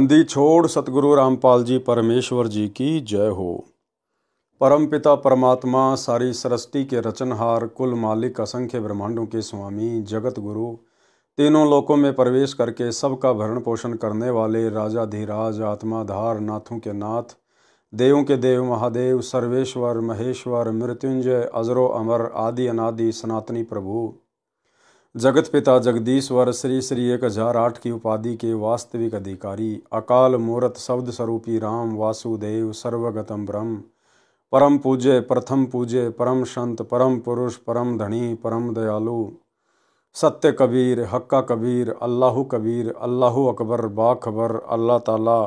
बंदी छोड़ सतगुरु रामपाल जी परमेश्वर जी की जय हो। परमपिता परमात्मा सारी सृष्टि के रचनहार, कुल मालिक, असंख्य ब्रह्मांडों के स्वामी, जगत गुरु, तीनों लोकों में प्रवेश करके सबका भरण पोषण करने वाले राजाधिराज, आत्माधार, नाथों के नाथ, देवों के देव, महादेव, सर्वेश्वर, महेश्वर, मृत्युंजय, अजरो अमर, आदि अनादि सनातनी प्रभु, जगत पिता जगदीश्वर, श्री श्री 1008 की उपाधि के वास्तविक अधिकारी, अकाल मूर्त शब्द स्वरूपी राम वासुदेव, सर्वगतम ब्रह्म, परम पूज्य, प्रथम पूज्य, परम संत, परम पुरुष, परम धनी, परम दयालु, सत्य कबीर, हक्का कबीर, अल्लाहु कबीर, अल्लाहु अकबर, बाखबर, अल्लाह ताला,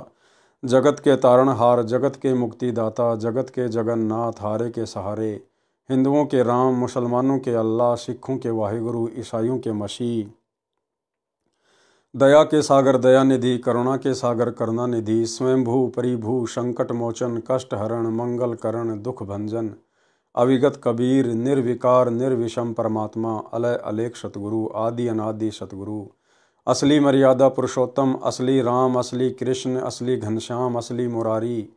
जगत के तारणहार, जगत के मुक्तिदाता, जगत के जगन्नाथ, हारे के सहारे, हिंदुओं के राम, मुसलमानों के अल्लाह, सिखों के वाहिगुरु, ईसाइयों के मसीह, दया के सागर दयानिधि, करुणा के सागर करुणानिधि, स्वयंभू परिभू, संकट मोचन, कष्ट हरण, मंगल करण, दुख भंजन, अविगत कबीर, निर्विकार निर्विषम परमात्मा, अलय अलेख सतगुरु, आदि अनादि सतगुरु, असली मर्यादा पुरुषोत्तम, असली राम, असली कृष्ण, असली घनश्याम, असली मुरारी,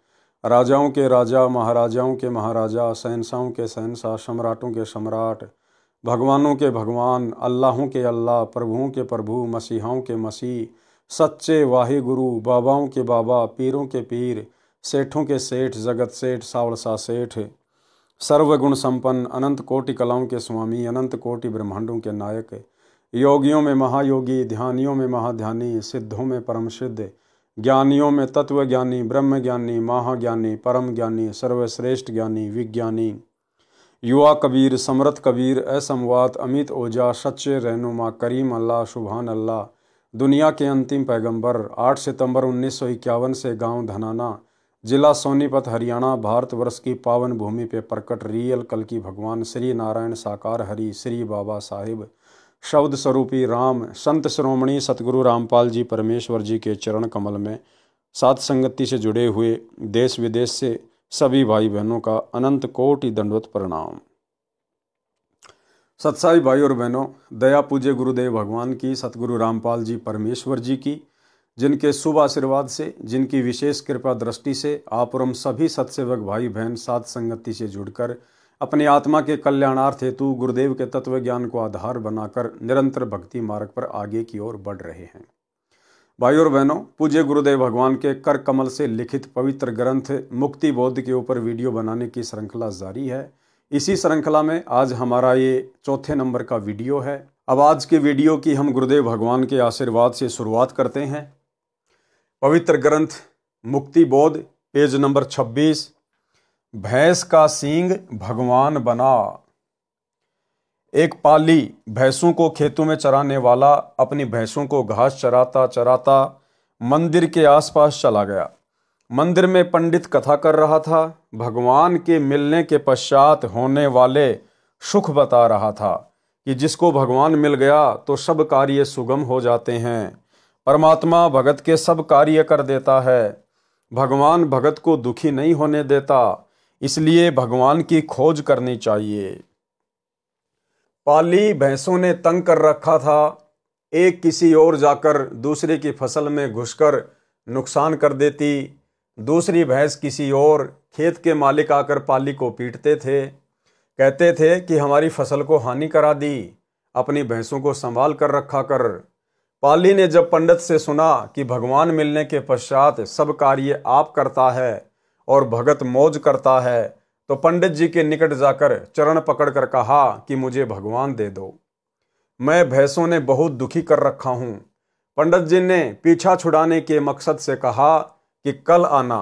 राजाओं के राजा, महाराजाओं के महाराजा, शहंशाहों के शहंशाह, सम्राटों के सम्राट, भगवानों के भगवान, अल्लाहों के अल्लाह, प्रभुओं के प्रभु, मसीहाओं के मसीह, सच्चे वाहे गुरु, बाबाओं के बाबा, पीरों के पीर, सेठों के सेठ, जगत सेठ, सावड़सा सेठ, सर्वगुण संपन्न, अनंत कोटि कलाओं के स्वामी, अनंत कोटि ब्रह्मांडों के नायक, योगियों में महायोगी, ध्यानियों में महाध्यानी, सिद्धों में परम सिद्ध, ज्ञानियों में तत्व ज्ञानी, ब्रह्म ज्ञानी, महाज्ञानी, परम ज्ञानी, सर्वश्रेष्ठ ज्ञानी, विज्ञानी, युवा कबीर, समर्थ कबीर, असमवात, अमित ओजा, सच्चे रहनुमा, करीम अल्लाह, सुभान अल्लाह, दुनिया के अंतिम पैगंबर, 8 सितंबर 1951 से गांव धनाना, जिला सोनीपत, हरियाणा, भारतवर्ष की पावन भूमि पे प्रकट रियल कल की भगवान श्री नारायण साकार हरि, श्री बाबा साहिब, शब्द स्वरूपी राम, संत श्रोमणी सतगुरु रामपाल जी परमेश्वर जी के चरण कमल में साथ संगति से जुड़े हुए देश विदेश से सभी भाई बहनों का अनंत कोटि दंडवत प्रणाम। सत्साई भाई और बहनों, दया पूज्य गुरुदेव भगवान की, सतगुरु रामपाल जी परमेश्वर जी की, जिनके शुभ आशीर्वाद से, जिनकी विशेष कृपा दृष्टि से आप और हम सभी सत्सेवक भाई बहन साथ संगति से जुड़कर अपनी आत्मा के कल्याणार्थ हेतु गुरुदेव के तत्व ज्ञान को आधार बनाकर निरंतर भक्ति मार्ग पर आगे की ओर बढ़ रहे हैं। भाई और बहनों, पूज्य गुरुदेव भगवान के कर कमल से लिखित पवित्र ग्रंथ मुक्ति बोध के ऊपर वीडियो बनाने की श्रृंखला जारी है। इसी श्रृंखला में आज हमारा ये चौथे नंबर का वीडियो है। अब आज के वीडियो की हम गुरुदेव भगवान के आशीर्वाद से शुरुआत करते हैं। पवित्र ग्रंथ मुक्ति बोध, पेज नंबर 26, भैंस का सींग भगवान बना। एक पाली भैंसों को खेतों में चराने वाला अपनी भैंसों को घास चराता चराता मंदिर के आसपास चला गया। मंदिर में पंडित कथा कर रहा था। भगवान के मिलने के पश्चात होने वाले सुख बता रहा था कि जिसको भगवान मिल गया तो सब कार्य सुगम हो जाते हैं। परमात्मा भगत के सब कार्य कर देता है। भगवान भगत को दुखी नहीं होने देता, इसलिए भगवान की खोज करनी चाहिए। पाली भैंसों ने तंग कर रखा था। एक किसी और जाकर दूसरे की फसल में घुसकर नुकसान कर देती, दूसरी भैंस किसी और, खेत के मालिक आकर पाली को पीटते थे, कहते थे कि हमारी फसल को हानि करा दी, अपनी भैंसों को संभाल कर रखा कर। पाली ने जब पंडित से सुना कि भगवान मिलने के पश्चात सब कार्य आप करता है और भगत मौज करता है, तो पंडित जी के निकट जाकर चरण पकड़कर कहा कि मुझे भगवान दे दो, मैं भैंसों ने बहुत दुखी कर रखा हूं। पंडित जी ने पीछा छुड़ाने के मकसद से कहा कि कल आना।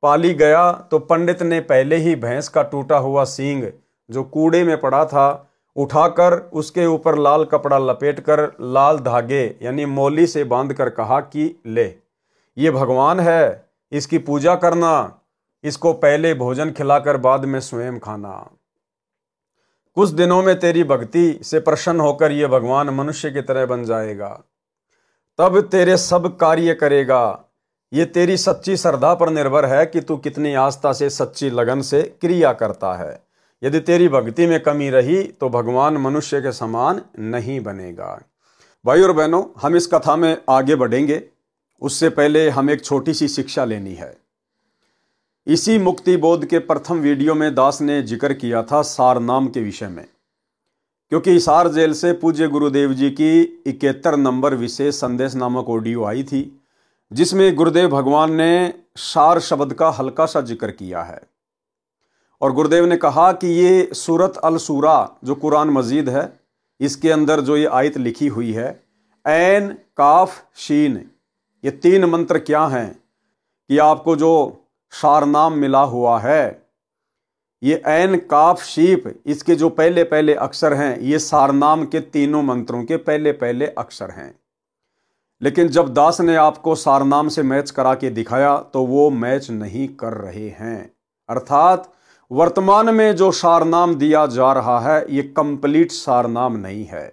पाली गया तो पंडित ने पहले ही भैंस का टूटा हुआ सींग जो कूड़े में पड़ा था उठाकर उसके ऊपर लाल कपड़ा लपेटकर लाल धागे यानी मौली से बांधकर कहा कि ले, ये भगवान है, इसकी पूजा करना, इसको पहले भोजन खिलाकर बाद में स्वयं खाना। कुछ दिनों में तेरी भक्ति से प्रसन्न होकर यह भगवान मनुष्य की तरह बन जाएगा, तब तेरे सब कार्य करेगा। ये तेरी सच्ची श्रद्धा पर निर्भर है कि तू कितनी आस्था से, सच्ची लगन से क्रिया करता है। यदि तेरी भक्ति में कमी रही तो भगवान मनुष्य के समान नहीं बनेगा। भाई और बहनों, हम इस कथा में आगे बढ़ेंगे। उससे पहले हम एक छोटी सी शिक्षा लेनी है। इसी मुक्ति बोध के प्रथम वीडियो में दास ने जिक्र किया था सारनाम के विषय में, क्योंकि हिसार जेल से पूज्य गुरुदेव जी की 71 नंबर विशेष संदेश नामक ऑडियो आई थी, जिसमें गुरुदेव भगवान ने सार शब्द का हल्का सा जिक्र किया है। और गुरुदेव ने कहा कि ये सूरत अल सूरा जो कुरान मजीद है, इसके अंदर जो ये आयत लिखी हुई है, ऐन काफ शीन, ये 3 मंत्र क्या हैं कि आपको जो सारनाम मिला हुआ है, ये ऐन काफ शीप, इसके जो पहले पहले अक्षर हैं, ये सारनाम के तीनों मंत्रों के पहले पहले अक्षर हैं। लेकिन जब दास ने आपको सारनाम से मैच करा के दिखाया तो वो मैच नहीं कर रहे हैं। अर्थात वर्तमान में जो सारनाम दिया जा रहा है, ये कंप्लीट सारनाम नहीं है।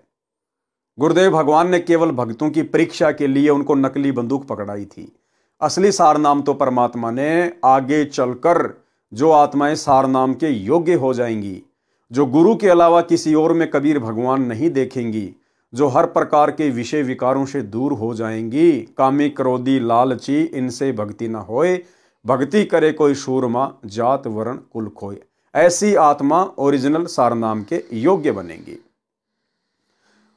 गुरुदेव भगवान ने केवल भक्तों की परीक्षा के लिए उनको नकली बंदूक पकड़ाई थी। असली सारनाम तो परमात्मा ने आगे चलकर जो आत्माएं सारनाम के योग्य हो जाएंगी, जो गुरु के अलावा किसी और में कबीर भगवान नहीं देखेंगी, जो हर प्रकार के विषय विकारों से दूर हो जाएंगी, कामी क्रोधी लालची इनसे भक्ति न होए, भक्ति करे कोई सूरमा जात वर्ण कुल खोए, ऐसी आत्मा ओरिजिनल सारनाम के योग्य बनेंगी।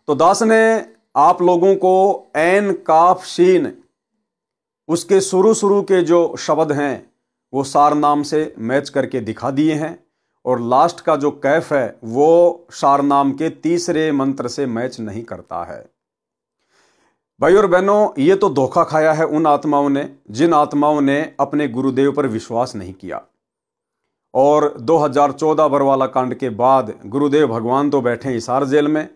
तो दास ने आप लोगों को ऐन काफ शीन, उसके शुरू के जो शब्द हैं वो सारनाम से मैच करके दिखा दिए हैं, और लास्ट का जो कैफ है वो सारनाम के तीसरे मंत्र से मैच नहीं करता है। भाई और बहनों, ये तो धोखा खाया है उन आत्माओं ने जिन आत्माओं ने अपने गुरुदेव पर विश्वास नहीं किया। और 2014 बरवाला कांड के बाद गुरुदेव भगवान तो बैठे हिसार जेल में,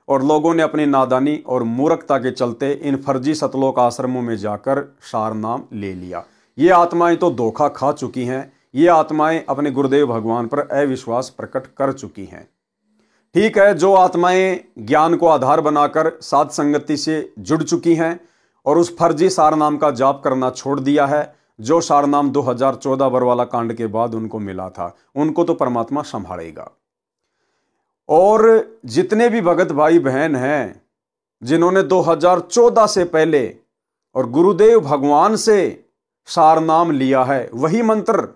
और लोगों ने अपनी नादानी और मूर्खता के चलते इन फर्जी सतलोक आश्रमों में जाकर सारनाम ले लिया। ये आत्माएं तो धोखा खा चुकी हैं, ये आत्माएं अपने गुरुदेव भगवान पर अविश्वास प्रकट कर चुकी हैं। ठीक है, जो आत्माएं ज्ञान को आधार बनाकर साध संगति से जुड़ चुकी हैं और उस फर्जी सारनाम का जाप करना छोड़ दिया है, जो सारनाम 2014 बरवाला कांड के बाद उनको मिला था, उनको तो परमात्मा संभालेगा। और जितने भी भगत भाई बहन हैं जिन्होंने 2014 से पहले और गुरुदेव भगवान से सारनाम लिया है, वही मंत्र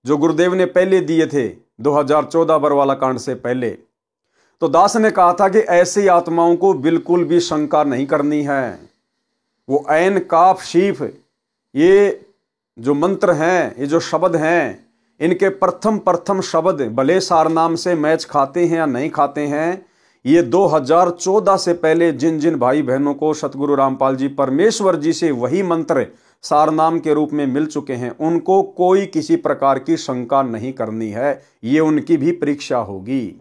जो गुरुदेव ने पहले दिए थे 2014 बरवाला कांड से पहले, तो दास ने कहा था कि ऐसी आत्माओं को बिल्कुल भी शंका नहीं करनी है। वो ऐन काफ शीफ, ये जो मंत्र हैं, ये जो शब्द हैं, इनके प्रथम शब्द भले सारनाम से मैच खाते हैं या नहीं खाते हैं, ये 2014 से पहले जिन जिन भाई बहनों को सतगुरु रामपाल जी परमेश्वर जी से वही मंत्र सारनाम के रूप में मिल चुके हैं, उनको कोई किसी प्रकार की शंका नहीं करनी है। ये उनकी भी परीक्षा होगी।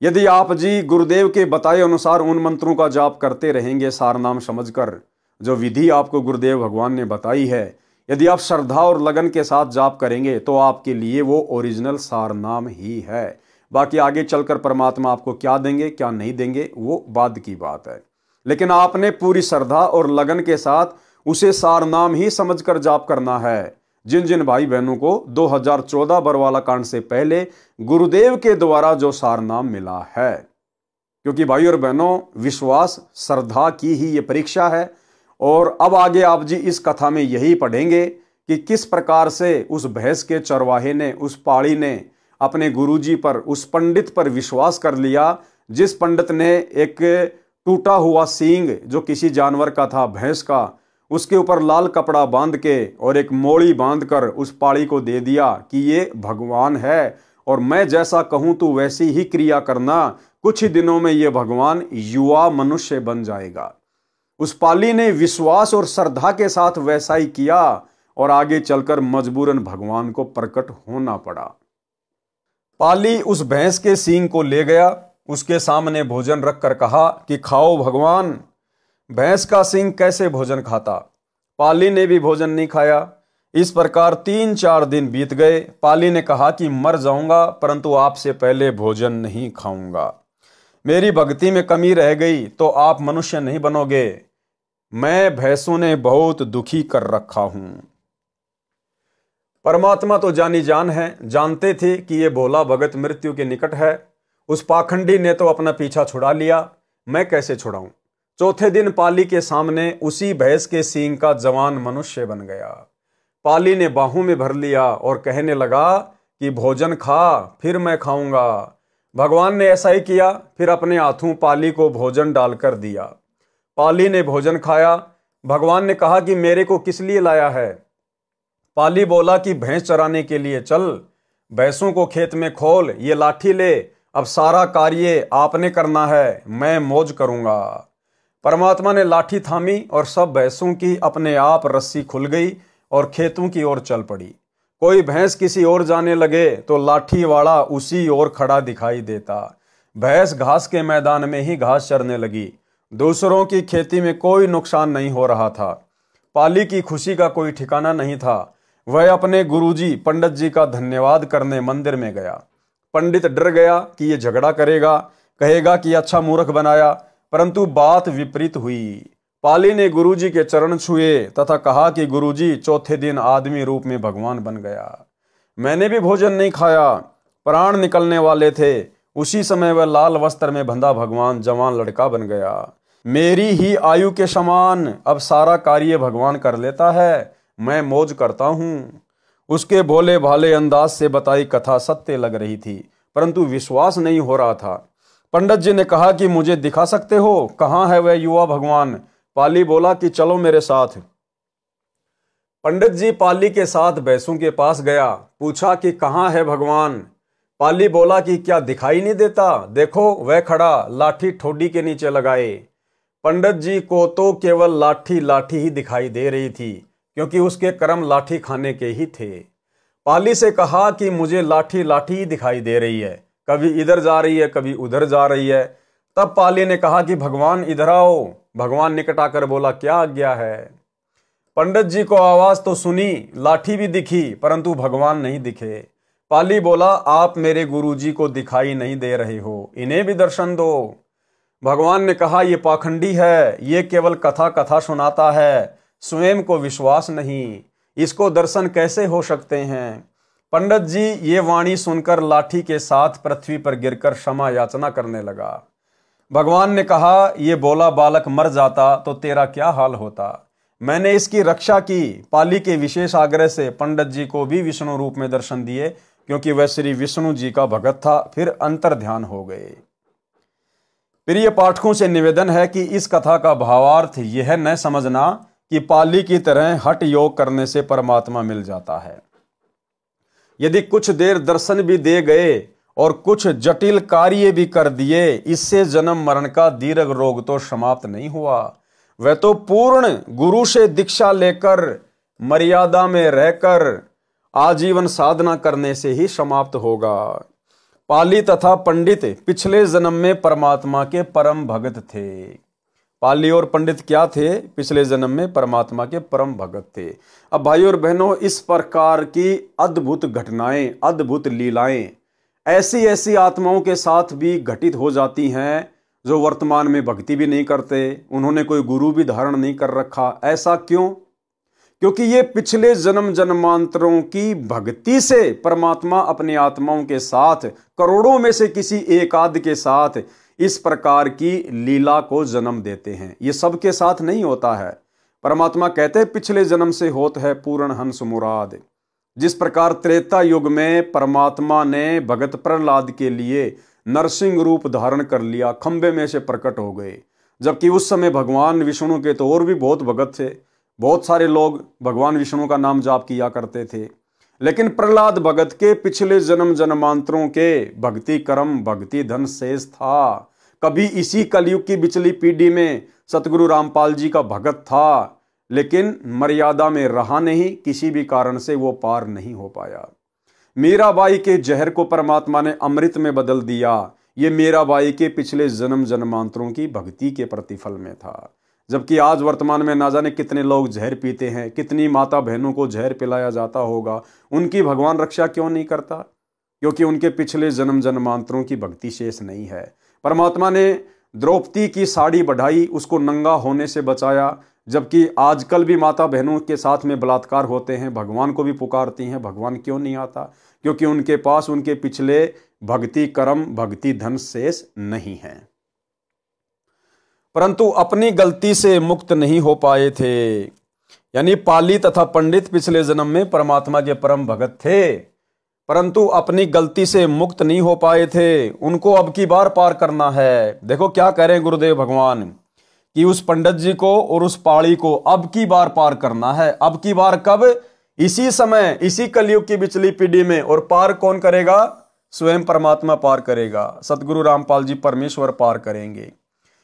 यदि आप जी गुरुदेव के बताए अनुसार उन मंत्रों का जाप करते रहेंगे सारनाम समझकर, जो विधि आपको गुरुदेव भगवान ने बताई है, यदि आप श्रद्धा और लगन के साथ जाप करेंगे तो आपके लिए वो ओरिजिनल सारनाम ही है। बाकी आगे चलकर परमात्मा आपको क्या देंगे क्या नहीं देंगे वो बाद की बात है, लेकिन आपने पूरी श्रद्धा और लगन के साथ उसे सारनाम ही समझकर जाप करना है। जिन जिन भाई बहनों को 2014 बरवाला कांड से पहले गुरुदेव के द्वारा जो सारनाम मिला है, क्योंकि भाई और बहनों, विश्वास श्रद्धा की ही ये परीक्षा है। और अब आगे आप जी इस कथा में यही पढ़ेंगे कि किस प्रकार से उस भैंस के चरवाहे ने, उस पाड़ी ने अपने गुरुजी पर, उस पंडित पर विश्वास कर लिया, जिस पंडित ने एक टूटा हुआ सींग जो किसी जानवर का था, भैंस का, उसके ऊपर लाल कपड़ा बांध के और एक मोड़ी बांधकर उस पाड़ी को दे दिया कि ये भगवान है और मैं जैसा कहूं तो वैसी ही क्रिया करना, कुछ ही दिनों में ये भगवान युवा मनुष्य बन जाएगा। उस पाली ने विश्वास और श्रद्धा के साथ वैसा ही किया और आगे चलकर मजबूरन भगवान को प्रकट होना पड़ा। पाली उस भैंस के सींग को ले गया, उसके सामने भोजन रखकर कहा कि खाओ भगवान। भैंस का सींग कैसे भोजन खाता? पाली ने भी भोजन नहीं खाया। इस प्रकार 3-4 दिन बीत गए। पाली ने कहा कि मर जाऊंगा परंतु आपसे पहले भोजन नहीं खाऊंगा। मेरी भक्ति में कमी रह गई तो आप मनुष्य नहीं बनोगे। मैं भैंसों ने बहुत दुखी कर रखा हूं। परमात्मा तो जानी जान है, जानते थे कि ये भोला भगत मृत्यु के निकट है। उस पाखंडी ने तो अपना पीछा छुड़ा लिया, मैं कैसे छुड़ाऊं? चौथे दिन पाली के सामने उसी भैंस के सींग का जवान मनुष्य बन गया। पाली ने बाहों में भर लिया और कहने लगा कि भोजन खा, फिर मैं खाऊंगा। भगवान ने ऐसा ही किया, फिर अपने हाथों पाली को भोजन डालकर दिया। पाली ने भोजन खाया। भगवान ने कहा कि मेरे को किस लिए लाया है? पाली बोला कि भैंस चराने के लिए। चल, भैंसों को खेत में खोल, ये लाठी ले, अब सारा कार्य आपने करना है, मैं मौज करूंगा। परमात्मा ने लाठी थामी और सब भैंसों की अपने आप रस्सी खुल गई और खेतों की ओर चल पड़ी। कोई भैंस किसी ओर जाने लगे तो लाठी वाला उसी ओर खड़ा दिखाई देता। भैंस घास के मैदान में ही घास चरने लगी। दूसरों की खेती में कोई नुकसान नहीं हो रहा था। पाली की खुशी का कोई ठिकाना नहीं था। वह अपने गुरुजी पंडित जी का धन्यवाद करने मंदिर में गया। पंडित डर गया कि ये झगड़ा करेगा, कहेगा कि अच्छा मूर्ख बनाया, परंतु बात विपरीत हुई। पाली ने गुरुजी के चरण छुए तथा कहा कि गुरुजी, चौथे दिन आदमी रूप में भगवान बन गया। मैंने भी भोजन नहीं खाया, प्राण निकलने वाले थे। उसी समय वह लाल वस्त्र में बंधा भगवान जवान लड़का बन गया। मेरी ही आयु के समान अब सारा कार्य भगवान कर लेता है, मैं मौज करता हूँ। उसके भोले भाले अंदाज से बताई कथा सत्य लग रही थी, परंतु विश्वास नहीं हो रहा था। पंडित जी ने कहा कि मुझे दिखा सकते हो, कहाँ है वह युवा भगवान? पाली बोला कि चलो मेरे साथ। पंडित जी पाली के साथ भैंसों के पास गया। पूछा कि कहाँ है भगवान? पाली बोला कि क्या दिखाई नहीं देता? देखो वह खड़ा, लाठी ठोडी के नीचे लगाए। पंडित जी को तो केवल लाठी लाठी ही दिखाई दे रही थी, क्योंकि उसके कर्म लाठी खाने के ही थे। पाली से कहा कि मुझे लाठी लाठी ही दिखाई दे रही है, कभी इधर जा रही है, कभी उधर जा रही है। तब पाली ने कहा कि भगवान इधर आओ। भगवान निकट आकर बोला, क्या आज्ञा है? पंडित जी को आवाज तो सुनी, लाठी भी दिखी, परंतु भगवान नहीं दिखे। पाली बोला, आप मेरे गुरुजी को दिखाई नहीं दे रहे हो, इन्हें भी दर्शन दो। भगवान ने कहा, ये पाखंडी है, ये केवल कथा कथा सुनाता है, स्वयं को विश्वास नहीं, इसको दर्शन कैसे हो सकते हैं? पंडित जी ये वाणी सुनकर लाठी के साथ पृथ्वी पर गिरकर क्षमा याचना करने लगा। भगवान ने कहा, ये बोला बालक मर जाता तो तेरा क्या हाल होता? मैंने इसकी रक्षा की। पाली के विशेष आग्रह से पंडित जी को भी विष्णु रूप में दर्शन दिए, क्योंकि वह श्री विष्णु जी का भगत था। फिर अंतर ध्यान हो गए। प्रिय पाठकों से निवेदन है कि इस कथा का भावार्थ यह न समझना कि पाली की तरह हठ योग करने से परमात्मा मिल जाता है। यदि कुछ देर दर्शन भी दे गए और कुछ जटिल कार्य भी कर दिए, इससे जन्म मरण का दीर्घ रोग तो समाप्त नहीं हुआ। वह तो पूर्ण गुरु से दीक्षा लेकर मर्यादा में रहकर आजीवन साधना करने से ही समाप्त होगा। पाली तथा पंडित पिछले जन्म में परमात्मा के परम भगत थे। पाली और पंडित क्या थे? पिछले जन्म में परमात्मा के परम भगत थे। अब भाइयों और बहनों, इस प्रकार की अद्भुत घटनाएं, अद्भुत लीलाएं ऐसी ऐसी आत्माओं के साथ भी घटित हो जाती हैं जो वर्तमान में भक्ति भी नहीं करते, उन्होंने कोई गुरु भी धारण नहीं कर रखा। ऐसा क्यों? क्योंकि ये पिछले जन्म जन्मांतरों की भक्ति से परमात्मा अपनी आत्माओं के साथ, करोड़ों में से किसी एक आध के साथ इस प्रकार की लीला को जन्म देते हैं। ये सबके साथ नहीं होता है। परमात्मा कहते हैं, पिछले जन्म से होत है पूर्ण हंस मुराद। जिस प्रकार त्रेता युग में परमात्मा ने भगत प्रहलाद के लिए नरसिंह रूप धारण कर लिया, खंबे में से प्रकट हो गए, जबकि उस समय भगवान विष्णु के तो और भी बहुत भगत थे, बहुत सारे लोग भगवान विष्णु का नाम जाप किया करते थे। लेकिन प्रहलाद भगत के पिछले जन्म जन्मांतरों के भक्ति कर्म, भक्ति धन शेष था। कभी इसी कलयुग की पिछली पीढ़ी में सतगुरु रामपाल जी का भगत था, लेकिन मर्यादा में रहा नहीं, किसी भी कारण से वो पार नहीं हो पाया। मीराबाई के जहर को परमात्मा ने अमृत में बदल दिया। ये मीराबाई के पिछले जन्म जन्मांतरों की भक्ति के प्रतिफल में था। जबकि आज वर्तमान में ना जाने कितने लोग जहर पीते हैं, कितनी माता बहनों को जहर पिलाया जाता होगा। उनकी भगवान रक्षा क्यों नहीं करता? क्योंकि उनके पिछले जन्म जन्मांतरों की भक्ति शेष नहीं है। परमात्मा ने द्रौपदी की साड़ी बढ़ाई, उसको नंगा होने से बचाया, जबकि आजकल भी माता बहनों के साथ में बलात्कार होते हैं, भगवान को भी पुकारती हैं। भगवान क्यों नहीं आता? क्योंकि उनके पास उनके पिछले भक्ति कर्म, भक्ति धन शेष नहीं है। परंतु अपनी गलती से मुक्त नहीं हो पाए थे। यानी पाली तथा पंडित पिछले जन्म में परमात्मा के परम भगत थे, परंतु अपनी गलती से मुक्त नहीं हो पाए थे। उनको अब की बार पार करना है। देखो क्या कह रहे हैं गुरुदेव भगवान कि उस पंडित जी को और उस पाली को अब की बार पार करना है। अब की बार कब? इसी समय, इसी कलयुग की बिचली पीढ़ी में। और पार कौन करेगा? स्वयं परमात्मा पार करेगा। सतगुरु रामपाल जी परमेश्वर पार करेंगे।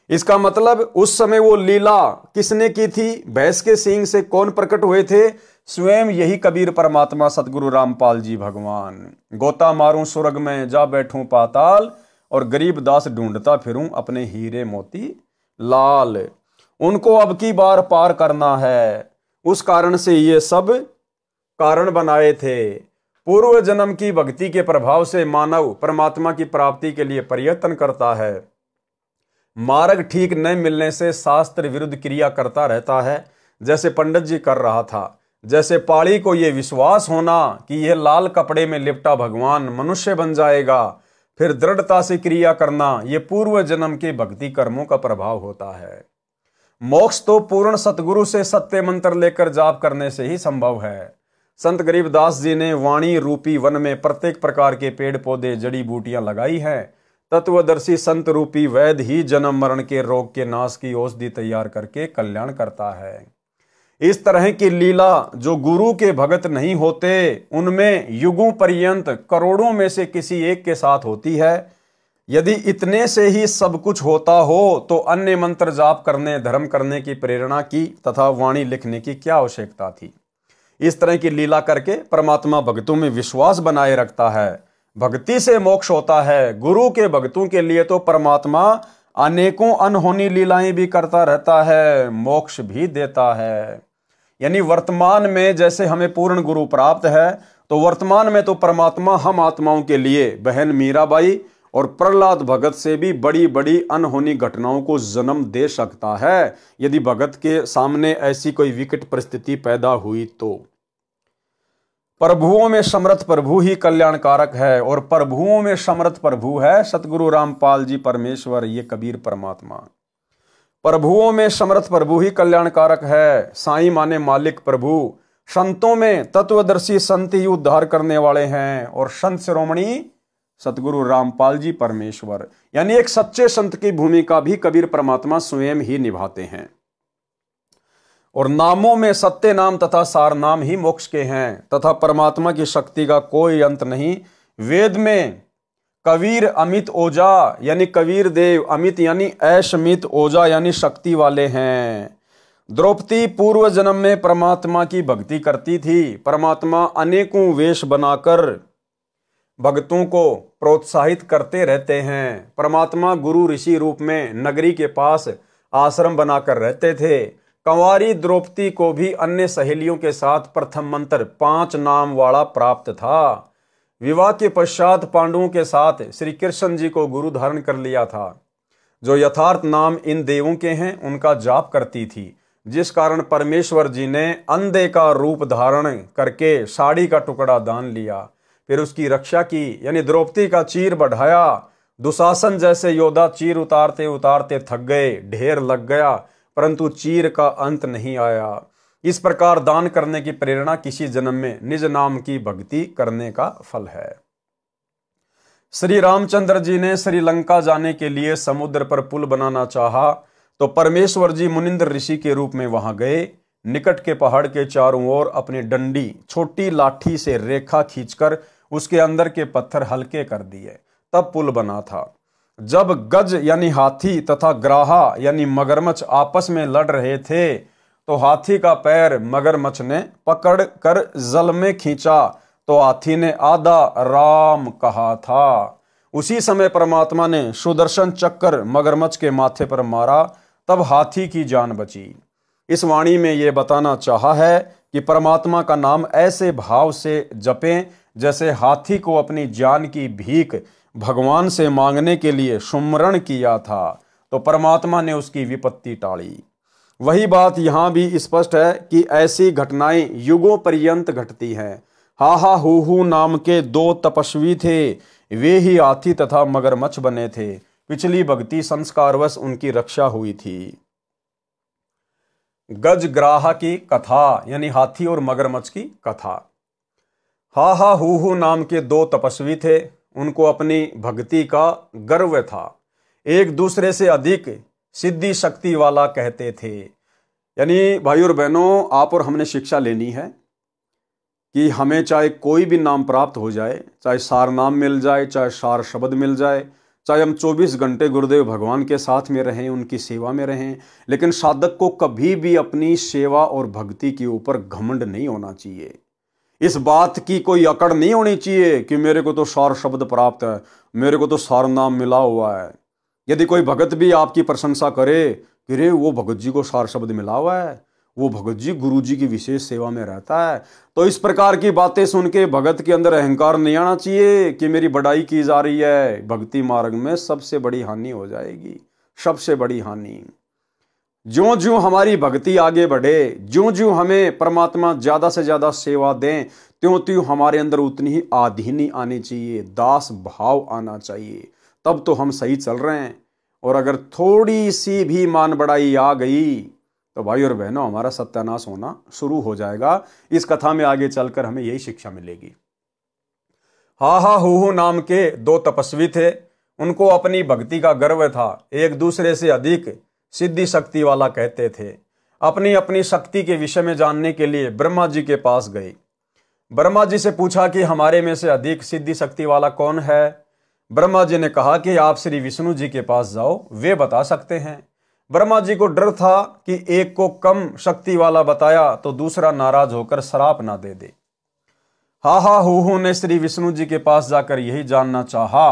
इसका मतलब उस समय वो लीला किसने की थी? भैंस के सींग से कौन प्रकट हुए थे? स्वयं यही कबीर परमात्मा सतगुरु रामपाल जी भगवान। गोता मारूं स्वर्ग में, जा बैठूं पाताल, और गरीब दास ढूंढता फिरूं अपने हीरे मोती लाल। उनको अब की बार पार करना है। उस कारण से ये सब कारण बनाए थे। पूर्व जन्म की भक्ति के प्रभाव से मानव परमात्मा की प्राप्ति के लिए प्रयत्न करता है। मार्ग ठीक न मिलने से शास्त्र विरुद्ध क्रिया करता रहता है, जैसे पंडित जी कर रहा था। जैसे पाली को यह विश्वास होना कि यह लाल कपड़े में लिपटा भगवान मनुष्य बन जाएगा, फिर दृढ़ता से क्रिया करना, यह पूर्व जन्म के भक्ति कर्मों का प्रभाव होता है। मोक्ष तो पूर्ण सतगुरु से सत्य मंत्र लेकर जाप करने से ही संभव है। संत गरीबदास जी ने वाणी रूपी वन में प्रत्येक प्रकार के पेड़ पौधे जड़ी बूटियां लगाई हैं। तत्वदर्शी संत रूपी वैद्य ही जन्म मरण के रोग के नाश की औषधि तैयार करके कल्याण करता है। इस तरह की लीला जो गुरु के भगत नहीं होते, उनमें युगों पर्यंत करोड़ों में से किसी एक के साथ होती है। यदि इतने से ही सब कुछ होता हो तो अन्य मंत्र जाप करने, धर्म करने की प्रेरणा की तथा वाणी लिखने की क्या आवश्यकता थी? इस तरह की लीला करके परमात्मा भक्तों में विश्वास बनाए रखता है। भक्ति से मोक्ष होता है। गुरु के भक्तों के लिए तो परमात्मा अनेकों अनहोनी लीलाएं भी करता रहता है, मोक्ष भी देता है। यानी वर्तमान में जैसे हमें पूर्ण गुरु प्राप्त है, तो वर्तमान में तो परमात्मा हम आत्माओं के लिए बहन मीराबाई और प्रहलाद भगत से भी बड़ी बड़ी अनहोनी घटनाओं को जन्म दे सकता है, यदि भगत के सामने ऐसी कोई विकट परिस्थिति पैदा हुई तो। प्रभुओं में समर्थ प्रभु ही कल्याणकारक है, और प्रभुओं में समर्थ प्रभु है सतगुरु रामपाल जी परमेश्वर, ये कबीर परमात्मा। प्रभुओं में समर्थ प्रभु ही कल्याणकारक है। साईं माने मालिक प्रभु। संतों में तत्वदर्शी संत ही उद्धार करने वाले हैं, और संत शिरोमणि सतगुरु रामपाल जी परमेश्वर। यानी एक सच्चे संत की भूमिका भी कबीर परमात्मा स्वयं ही निभाते हैं। और नामों में सत्य नाम तथा सार नाम ही मोक्ष के हैं, तथा परमात्मा की शक्ति का कोई अंत नहीं। वेद में कबीर अमित ओजा यानी कबीर देव, अमित यानी ऐशमित, ओजा यानी शक्ति वाले हैं। द्रौपदी पूर्व जन्म में परमात्मा की भक्ति करती थी। परमात्मा अनेकों वेश बनाकर भक्तों को प्रोत्साहित करते रहते हैं। परमात्मा गुरु ऋषि रूप में नगरी के पास आश्रम बनाकर रहते थे। कंवारी द्रौपदी को भी अन्य सहेलियों के साथ प्रथम मंत्र 5 नाम वाला प्राप्त था। विवाह के पश्चात पांडवों के साथ श्री कृष्ण जी को गुरु धारण कर लिया था। जो यथार्थ नाम इन देवों के हैं उनका जाप करती थी, जिस कारण परमेश्वर जी ने अंधे का रूप धारण करके साड़ी का टुकड़ा दान लिया, फिर उसकी रक्षा की। यानी द्रौपदी का चीर बढ़ाया। दुशासन जैसे योद्धा चीर उतारते उतारते थक गए, ढेर लग गया, परंतु चीर का अंत नहीं आया। इस प्रकार दान करने की प्रेरणा किसी जन्म में निज नाम की भक्ति करने का फल है। श्री रामचंद्र जी ने श्रीलंका जाने के लिए समुद्र पर पुल बनाना चाहा, तो परमेश्वर जी मुनिंद्र ऋषि के रूप में वहां गए। निकट के पहाड़ के चारों ओर अपनी डंडी छोटी लाठी से रेखा खींचकर उसके अंदर के पत्थर हल्के कर दिए, तब पुल बना था। जब गज यानी हाथी तथा ग्राहा यानी मगरमच्छ आपस में लड़ रहे थे, तो हाथी का पैर मगरमच्छ ने पकड़ कर जल में खींचा, तो हाथी ने आधा राम कहा था। उसी समय परमात्मा ने सुदर्शन चक्कर मगरमच्छ के माथे पर मारा, तब हाथी की जान बची। इस वाणी में यह बताना चाहा है कि परमात्मा का नाम ऐसे भाव से जपें जैसे हाथी को अपनी जान की भीख भगवान से मांगने के लिए सुमरण किया था, तो परमात्मा ने उसकी विपत्ति टाली। वही बात यहाँ भी स्पष्ट है कि ऐसी घटनाएं युगों पर्यंत घटती हैं। हाहा हूहू नाम के 2 तपस्वी थे, वे ही हाथी तथा मगरमच्छ बने थे। पिछली भक्ति संस्कारवश उनकी रक्षा हुई थी। गजग्राह की कथा यानी हाथी और मगरमच्छ की कथा। हा हा हू नाम के दो तपस्वी थे। उनको अपनी भक्ति का गर्व था। एक दूसरे से अधिक सिद्धि शक्ति वाला कहते थे। यानी भाई और बहनों, आप और हमने शिक्षा लेनी है कि हमें चाहे कोई भी नाम प्राप्त हो जाए, चाहे सार नाम मिल जाए, चाहे सार शब्द मिल जाए, चाहे हम 24 घंटे गुरुदेव भगवान के साथ में रहें, उनकी सेवा में रहें, लेकिन साधक को कभी भी अपनी सेवा और भक्ति के ऊपर घमंड नहीं होना चाहिए। इस बात की कोई अकड़ नहीं होनी चाहिए कि मेरे को तो सार शब्द प्राप्त है, मेरे को तो सार नाम मिला हुआ है। यदि कोई भगत भी आपकी प्रशंसा करे कि रे वो भगत जी को सार शब्द मिला हुआ है, वो भगत जी गुरु जी की विशेष सेवा में रहता है, तो इस प्रकार की बातें सुन के भगत के अंदर अहंकार नहीं आना चाहिए कि मेरी बड़ाई की जा रही है। भक्ति मार्ग में सबसे बड़ी हानि हो जाएगी, सबसे बड़ी हानि। ज्यों ज्यों हमारी भक्ति आगे बढ़े, ज्यों ज्यों हमें परमात्मा ज्यादा से ज्यादा सेवा दें, त्यों त्यों हमारे अंदर उतनी ही आधीनी आनी चाहिए, दास भाव आना चाहिए। तब तो हम सही चल रहे हैं। और अगर थोड़ी सी भी मान बढ़ाई आ गई तो भाई और बहनों, हमारा सत्यानाश होना शुरू हो जाएगा। इस कथा में आगे चलकर हमें यही शिक्षा मिलेगी। हा हा हू नाम के दो तपस्वी थे। उनको अपनी भक्ति का गर्व था। एक दूसरे से अधिक सिद्धि शक्ति वाला कहते थे। अपनी अपनी शक्ति के विषय में जानने के लिए ब्रह्मा जी के पास गए। ब्रह्मा जी से पूछा कि हमारे में से अधिक सिद्धि शक्ति वाला कौन है। ब्रह्मा जी ने कहा कि आप श्री विष्णु जी के पास जाओ, वे बता सकते हैं। ब्रह्मा जी को डर था कि एक को कम शक्ति वाला बताया तो दूसरा नाराज होकर श्राप ना दे दे। हा हा हू ने श्री विष्णु जी के पास जाकर यही जानना चाहा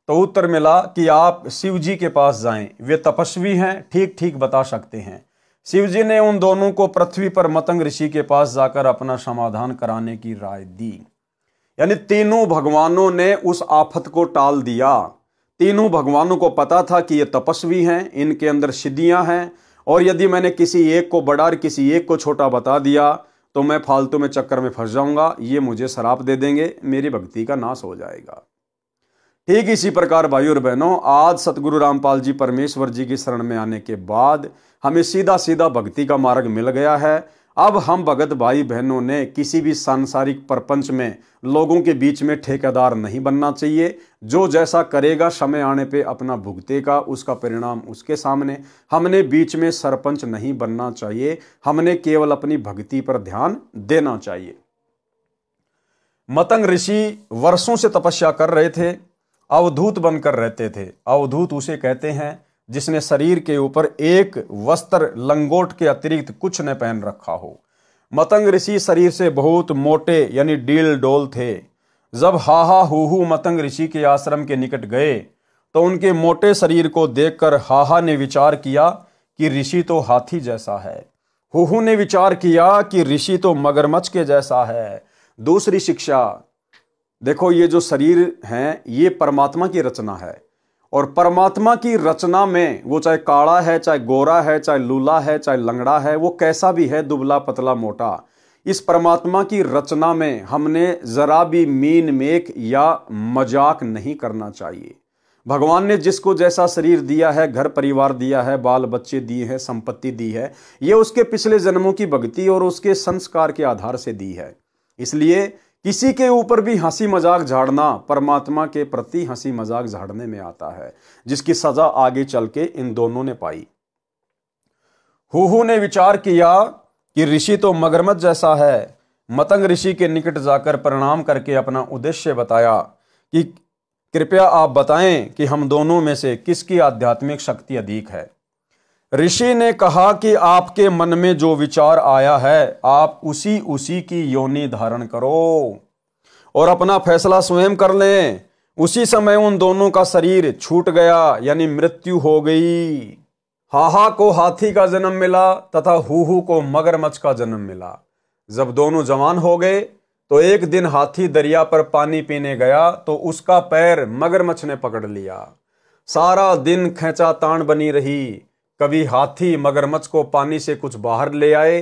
तो उत्तर मिला कि आप शिव जी के पास जाएं, वे तपस्वी हैं, ठीक ठीक बता सकते हैं। शिव जी ने उन दोनों को पृथ्वी पर मतंग ऋषि के पास जाकर अपना समाधान कराने की राय दी। यानी तीनों भगवानों ने उस आफत को टाल दिया। तीनों भगवानों को पता था कि ये तपस्वी हैं, इनके अंदर सिद्धियां हैं, और यदि मैंने किसी एक को बड़ा और किसी एक को छोटा बता दिया तो मैं फालतू में चक्कर में फंस जाऊंगा, ये मुझे श्राप दे देंगे, मेरी भक्ति का नाश हो जाएगा। ठीक इसी प्रकार भाई और बहनों, आज सतगुरु रामपाल जी परमेश्वर जी की शरण में आने के बाद हमें सीधा सीधा भक्ति का मार्ग मिल गया है। अब हम भगत भाई बहनों ने किसी भी सांसारिक प्रपंच में लोगों के बीच में ठेकेदार नहीं बनना चाहिए। जो जैसा करेगा समय आने पे अपना भुगतेगा, उसका परिणाम उसके सामने। हमने बीच में सरपंच नहीं बनना चाहिए, हमने केवल अपनी भक्ति पर ध्यान देना चाहिए। मतंग ऋषि वर्षों से तपस्या कर रहे थे, अवधूत बनकर रहते थे। अवधूत उसे कहते हैं जिसने शरीर के ऊपर एक वस्त्र लंगोट के अतिरिक्त कुछ न पहन रखा हो। मतंग ऋषि शरीर से बहुत मोटे यानी डील डोल थे। जब हाहा हूहू मतंग ऋषि के आश्रम के निकट गए तो उनके मोटे शरीर को देखकर हाहा ने विचार किया कि ऋषि तो हाथी जैसा है। हूहू ने विचार किया कि ऋषि तो मगरमच्छ के जैसा है। दूसरी शिक्षा देखो, ये जो शरीर है ये परमात्मा की रचना है, और परमात्मा की रचना में वो चाहे काला है, चाहे गोरा है, चाहे लूला है, चाहे लंगड़ा है, वो कैसा भी है, दुबला पतला मोटा, इस परमात्मा की रचना में हमने जरा भी मीन मेख या मजाक नहीं करना चाहिए। भगवान ने जिसको जैसा शरीर दिया है, घर परिवार दिया है, बाल बच्चे दिए हैं, संपत्ति दी है, ये उसके पिछले जन्मों की भक्ति और उसके संस्कार के आधार से दी है। इसलिए किसी के ऊपर भी हंसी मजाक झाड़ना परमात्मा के प्रति हंसी मजाक झाड़ने में आता है, जिसकी सजा आगे चल के इन दोनों ने पाई। हूहू ने विचार किया कि ऋषि तो मगरमच्छ जैसा है। मतंग ऋषि के निकट जाकर प्रणाम करके अपना उद्देश्य बताया कि कृपया आप बताएं कि हम दोनों में से किसकी आध्यात्मिक शक्ति अधिक है। ऋषि ने कहा कि आपके मन में जो विचार आया है आप उसी की योनि धारण करो और अपना फैसला स्वयं कर लें। उसी समय उन दोनों का शरीर छूट गया, यानी मृत्यु हो गई। हाहा को हाथी का जन्म मिला तथा हूहू को मगरमच्छ का जन्म मिला। जब दोनों जवान हो गए तो एक दिन हाथी दरिया पर पानी पीने गया तो उसका पैर मगरमच्छ ने पकड़ लिया। सारा दिन खींचातान बनी रही। कभी हाथी मगरमच्छ को पानी से कुछ बाहर ले आए,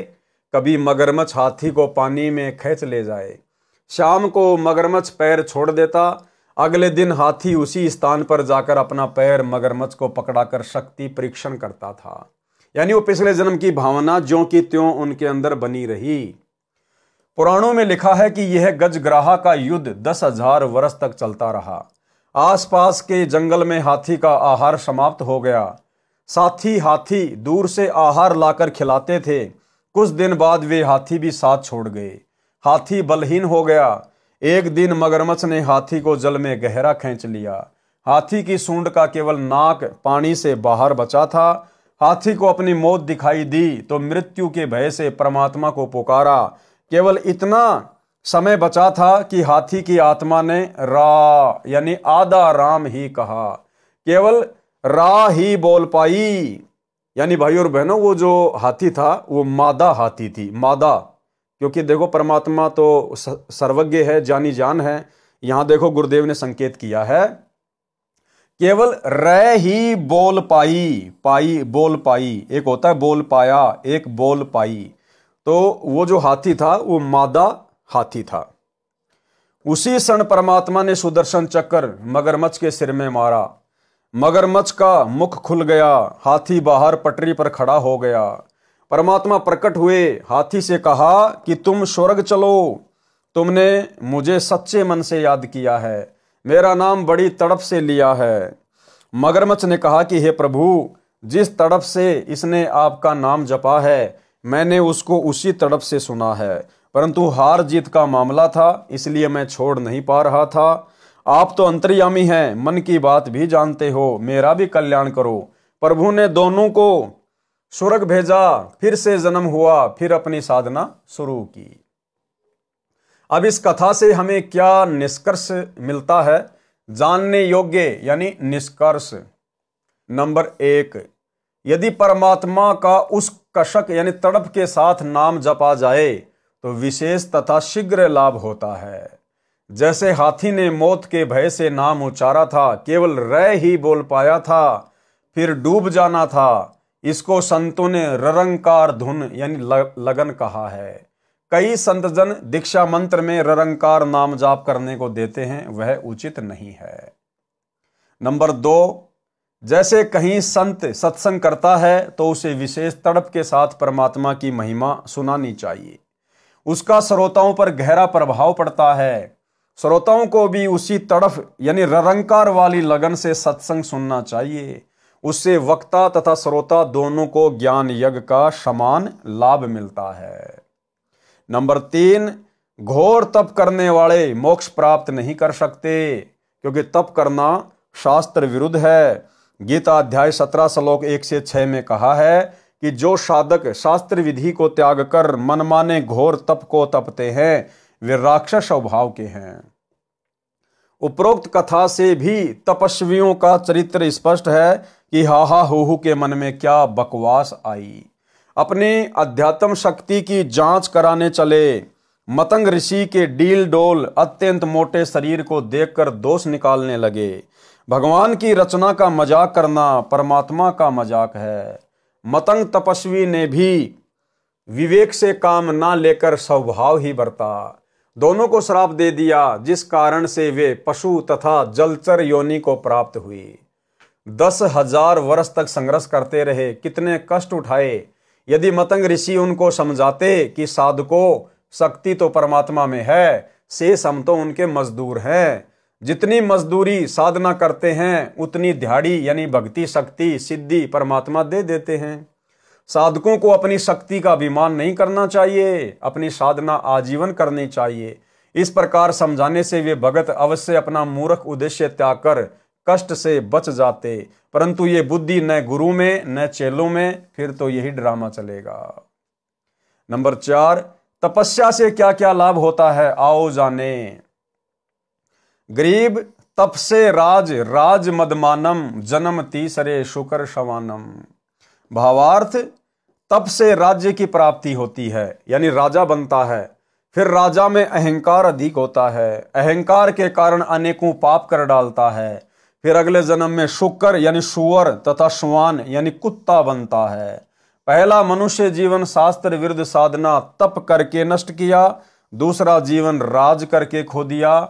कभी मगरमच्छ हाथी को पानी में खींच ले जाए। शाम को मगरमच्छ पैर छोड़ देता, अगले दिन हाथी उसी स्थान पर जाकर अपना पैर मगरमच्छ को पकड़ाकर शक्ति परीक्षण करता था। यानी वो पिछले जन्म की भावना ज्यों की त्यों उनके अंदर बनी रही। पुराणों में लिखा है कि यह गजग्राहा का युद्ध 10,000 वर्ष तक चलता रहा। आसपास के जंगल में हाथी का आहार समाप्त हो गया। साथी हाथी दूर से आहार लाकर खिलाते थे। कुछ दिन बाद वे हाथी भी साथ छोड़ गए। हाथी बलहीन हो गया। एक दिन मगरमच्छ ने हाथी को जल में गहरा खींच लिया। हाथी की सूंड का केवल नाक पानी से बाहर बचा था। हाथी को अपनी मौत दिखाई दी तो मृत्यु के भय से परमात्मा को पुकारा। केवल इतना समय बचा था कि हाथी की आत्मा ने रा यानी आधा राम ही कहा। केवल रा ही बोल पाई। यानी भाई और बहनों, वो जो हाथी था वो मादा हाथी थी। मादा, क्योंकि देखो परमात्मा तो सर्वज्ञ है, जानी जान है। यहां देखो गुरुदेव ने संकेत किया है केवल रै ही बोल पाई। पाई बोल पाई, एक होता है बोल पाया, एक बोल पाई। तो वो जो हाथी था वो मादा हाथी था। उसी क्षण परमात्मा ने सुदर्शन चक्र मगरमच्छ के सिर में मारा। मगरमच्छ का मुख खुल गया। हाथी बाहर पटरी पर खड़ा हो गया। परमात्मा प्रकट हुए। हाथी से कहा कि तुम स्वर्ग चलो। तुमने मुझे सच्चे मन से याद किया है, मेरा नाम बड़ी तड़प से लिया है। मगरमच्छ ने कहा कि हे प्रभु, जिस तड़प से इसने आपका नाम जपा है मैंने उसको उसी तड़प से सुना है, परंतु हार जीत का मामला था इसलिए मैं छोड़ नहीं पा रहा था। आप तो अंतर्यामी हैं, मन की बात भी जानते हो, मेरा भी कल्याण करो। प्रभु ने दोनों को स्वर्ग भेजा। फिर से जन्म हुआ, फिर अपनी साधना शुरू की। अब इस कथा से हमें क्या निष्कर्ष मिलता है? जानने योग्य यानी निष्कर्ष। नंबर 1, यदि परमात्मा का उस कशक यानी तड़प के साथ नाम जपा जाए तो विशेष तथा शीघ्र लाभ होता है। जैसे हाथी ने मौत के भय से नाम उच्चारा था, केवल रै ही बोल पाया था, फिर डूब जाना था। इसको संतों ने ररंकार धुन यानी लगन कहा है। कई संतजन दीक्षा मंत्र में ररंकार नाम जाप करने को देते हैं, वह उचित नहीं है। नंबर 2, जैसे कहीं संत सत्संग करता है तो उसे विशेष तड़प के साथ परमात्मा की महिमा सुनानी चाहिए। उसका श्रोताओं पर गहरा प्रभाव पड़ता है। श्रोताओं को भी उसी तड़फ यानी ररंकार वाली लगन से सत्संग सुनना चाहिए। उससे वक्ता तथा श्रोता दोनों को ज्ञान यज्ञ का समान लाभ मिलता है। नंबर 3, घोर तप करने वाले मोक्ष प्राप्त नहीं कर सकते, क्योंकि तप करना शास्त्र विरुद्ध है। गीता अध्याय 17 श्लोक 1 से 6 में कहा है कि जो साधक शास्त्र विधि को त्याग कर मनमाने घोर तप को तपते हैं वे राक्षस स्वभाव के हैं। उपरोक्त कथा से भी तपस्वियों का चरित्र स्पष्ट है कि हाहा हूहू के मन में क्या बकवास आई। अपने अध्यात्म शक्ति की जांच कराने चले मतंग ऋषि के डील डोल अत्यंत मोटे शरीर को देखकर दोष निकालने लगे। भगवान की रचना का मजाक करना परमात्मा का मजाक है। मतंग तपस्वी ने भी विवेक से काम ना लेकर स्वभाव ही बरता। दोनों को श्राप दे दिया, जिस कारण से वे पशु तथा जलचर योनि को प्राप्त हुई। 10,000 वर्ष तक संघर्ष करते रहे, कितने कष्ट उठाए। यदि मतंग ऋषि उनको समझाते कि साधको शक्ति तो परमात्मा में है, शेष हम तो उनके मजदूर हैं। जितनी मजदूरी साधना करते हैं उतनी दिहाड़ी यानी भक्ति शक्ति सिद्धि परमात्मा दे देते हैं। साधकों को अपनी शक्ति का अभिमान नहीं करना चाहिए, अपनी साधना आजीवन करनी चाहिए। इस प्रकार समझाने से वे भगत अवश्य अपना मूर्ख उद्देश्य त्याग कर कष्ट से बच जाते, परंतु ये बुद्धि न गुरु में न चेलों में, फिर तो यही ड्रामा चलेगा। नंबर 4, तपस्या से क्या क्या लाभ होता है, आओ जाने। गरीब तप से राज मदमानम जन्म तीसरे शुकर शवानम। भावार्थ, तप से राज्य की प्राप्ति होती है यानी राजा बनता है। फिर राजा में अहंकार अधिक होता है, अहंकार के कारण अनेकों पाप कर डालता है। फिर अगले जन्म में शुकर यानी सुअर तथा श्वान यानी कुत्ता बनता है। पहला मनुष्य जीवन शास्त्र विरुद्ध साधना तप करके नष्ट किया, दूसरा जीवन राज करके खो दिया।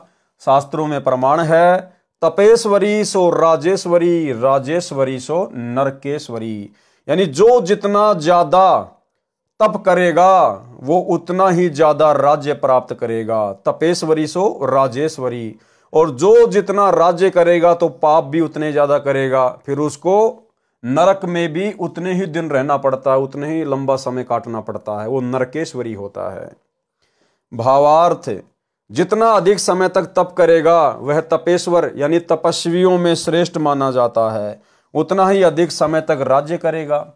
शास्त्रों में प्रमाण है, तपेश्वरी सो राजेश्वरी, राजेश्वरी सो नरकेश्वरी। यानी जो जितना ज्यादा तप करेगा वो उतना ही ज्यादा राज्य प्राप्त करेगा। तपेश्वरी सो राजेश्वरी। और जो जितना राज्य करेगा तो पाप भी उतने ज्यादा करेगा, फिर उसको नरक में भी उतने ही दिन रहना पड़ता है, उतने ही लंबा समय काटना पड़ता है, वो नरकेश्वरी होता है। भावार्थ, जितना अधिक समय तक तप करेगा वह तपेश्वर यानी तपस्वियों में श्रेष्ठ माना जाता है, उतना ही अधिक समय तक राज्य करेगा।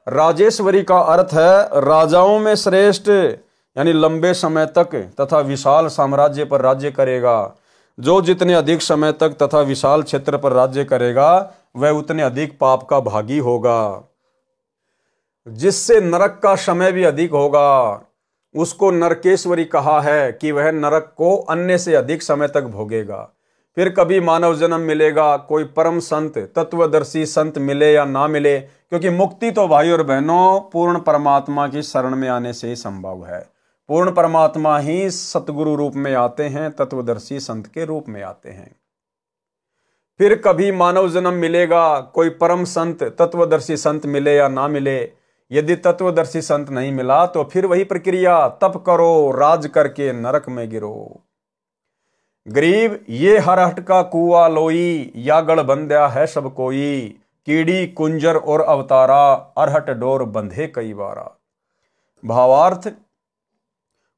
राजेश्वरी का अर्थ है राजाओं में श्रेष्ठ, यानी लंबे समय तक तथा विशाल साम्राज्य पर राज्य करेगा। जो जितने अधिक समय तक तथा विशाल क्षेत्र पर राज्य करेगा वह उतने अधिक पाप का भागी होगा। जिससे नरक का समय भी अधिक होगा उसको नरकेश्वरी कहा है कि वह नरक को अन्य से अधिक समय तक भोगेगा। फिर कभी मानव जन्म मिलेगा, कोई परम संत तत्वदर्शी संत मिले या ना मिले, क्योंकि मुक्ति तो भाई और बहनों पूर्ण परमात्मा की शरण में आने से ही संभव है। पूर्ण परमात्मा ही सतगुरु रूप में आते हैं, तत्वदर्शी संत के रूप में आते हैं। फिर कभी मानव जन्म मिलेगा, कोई परम संत तत्वदर्शी संत मिले या ना मिले। यदि तत्वदर्शी संत नहीं मिला तो फिर वही प्रक्रिया, तप करो, राज करके नरक में गिरो। गरीब ये हरहट का कुआ लोई, या गढ़ बंध्या है सब कोई। कीड़ी कुंजर और अवतारा, अरहट डोर बंधे कई बारा। भावार्थ,